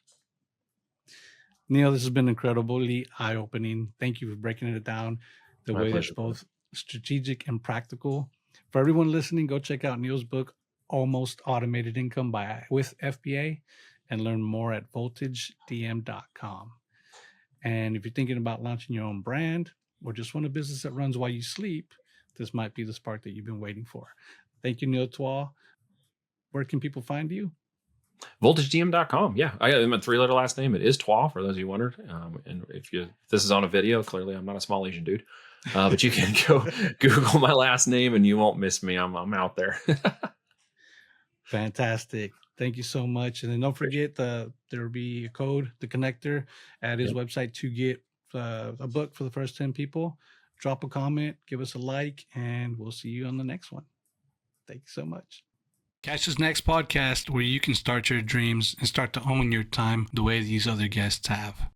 Neil, this has been incredibly eye-opening. Thank you for breaking it down the way that's both strategic and practical. For everyone listening, go check out Neil's book, Almost Automated Income with FBA, and learn more at voltagedm.com. And if you're thinking about launching your own brand or just want a business that runs while you sleep, this might be the spark that you've been waiting for. Thank you, Neil Twa. Where can people find you? VoltageDM.com. Yeah, I got my 3-letter last name. It is Twa, for those of you who wondered. And if this is on a video, clearly I'm not a small Asian dude. But you can go Google my last name and you won't miss me. I'm out there. Fantastic. Thank you so much. And then don't forget there will be a code, the connector, at his website to get a book for the first 10 people. Drop a comment, give us a like, and we'll see you on the next one. Thank you so much. Catch this next podcast where you can start your dreams and start to own your time the way these other guests have.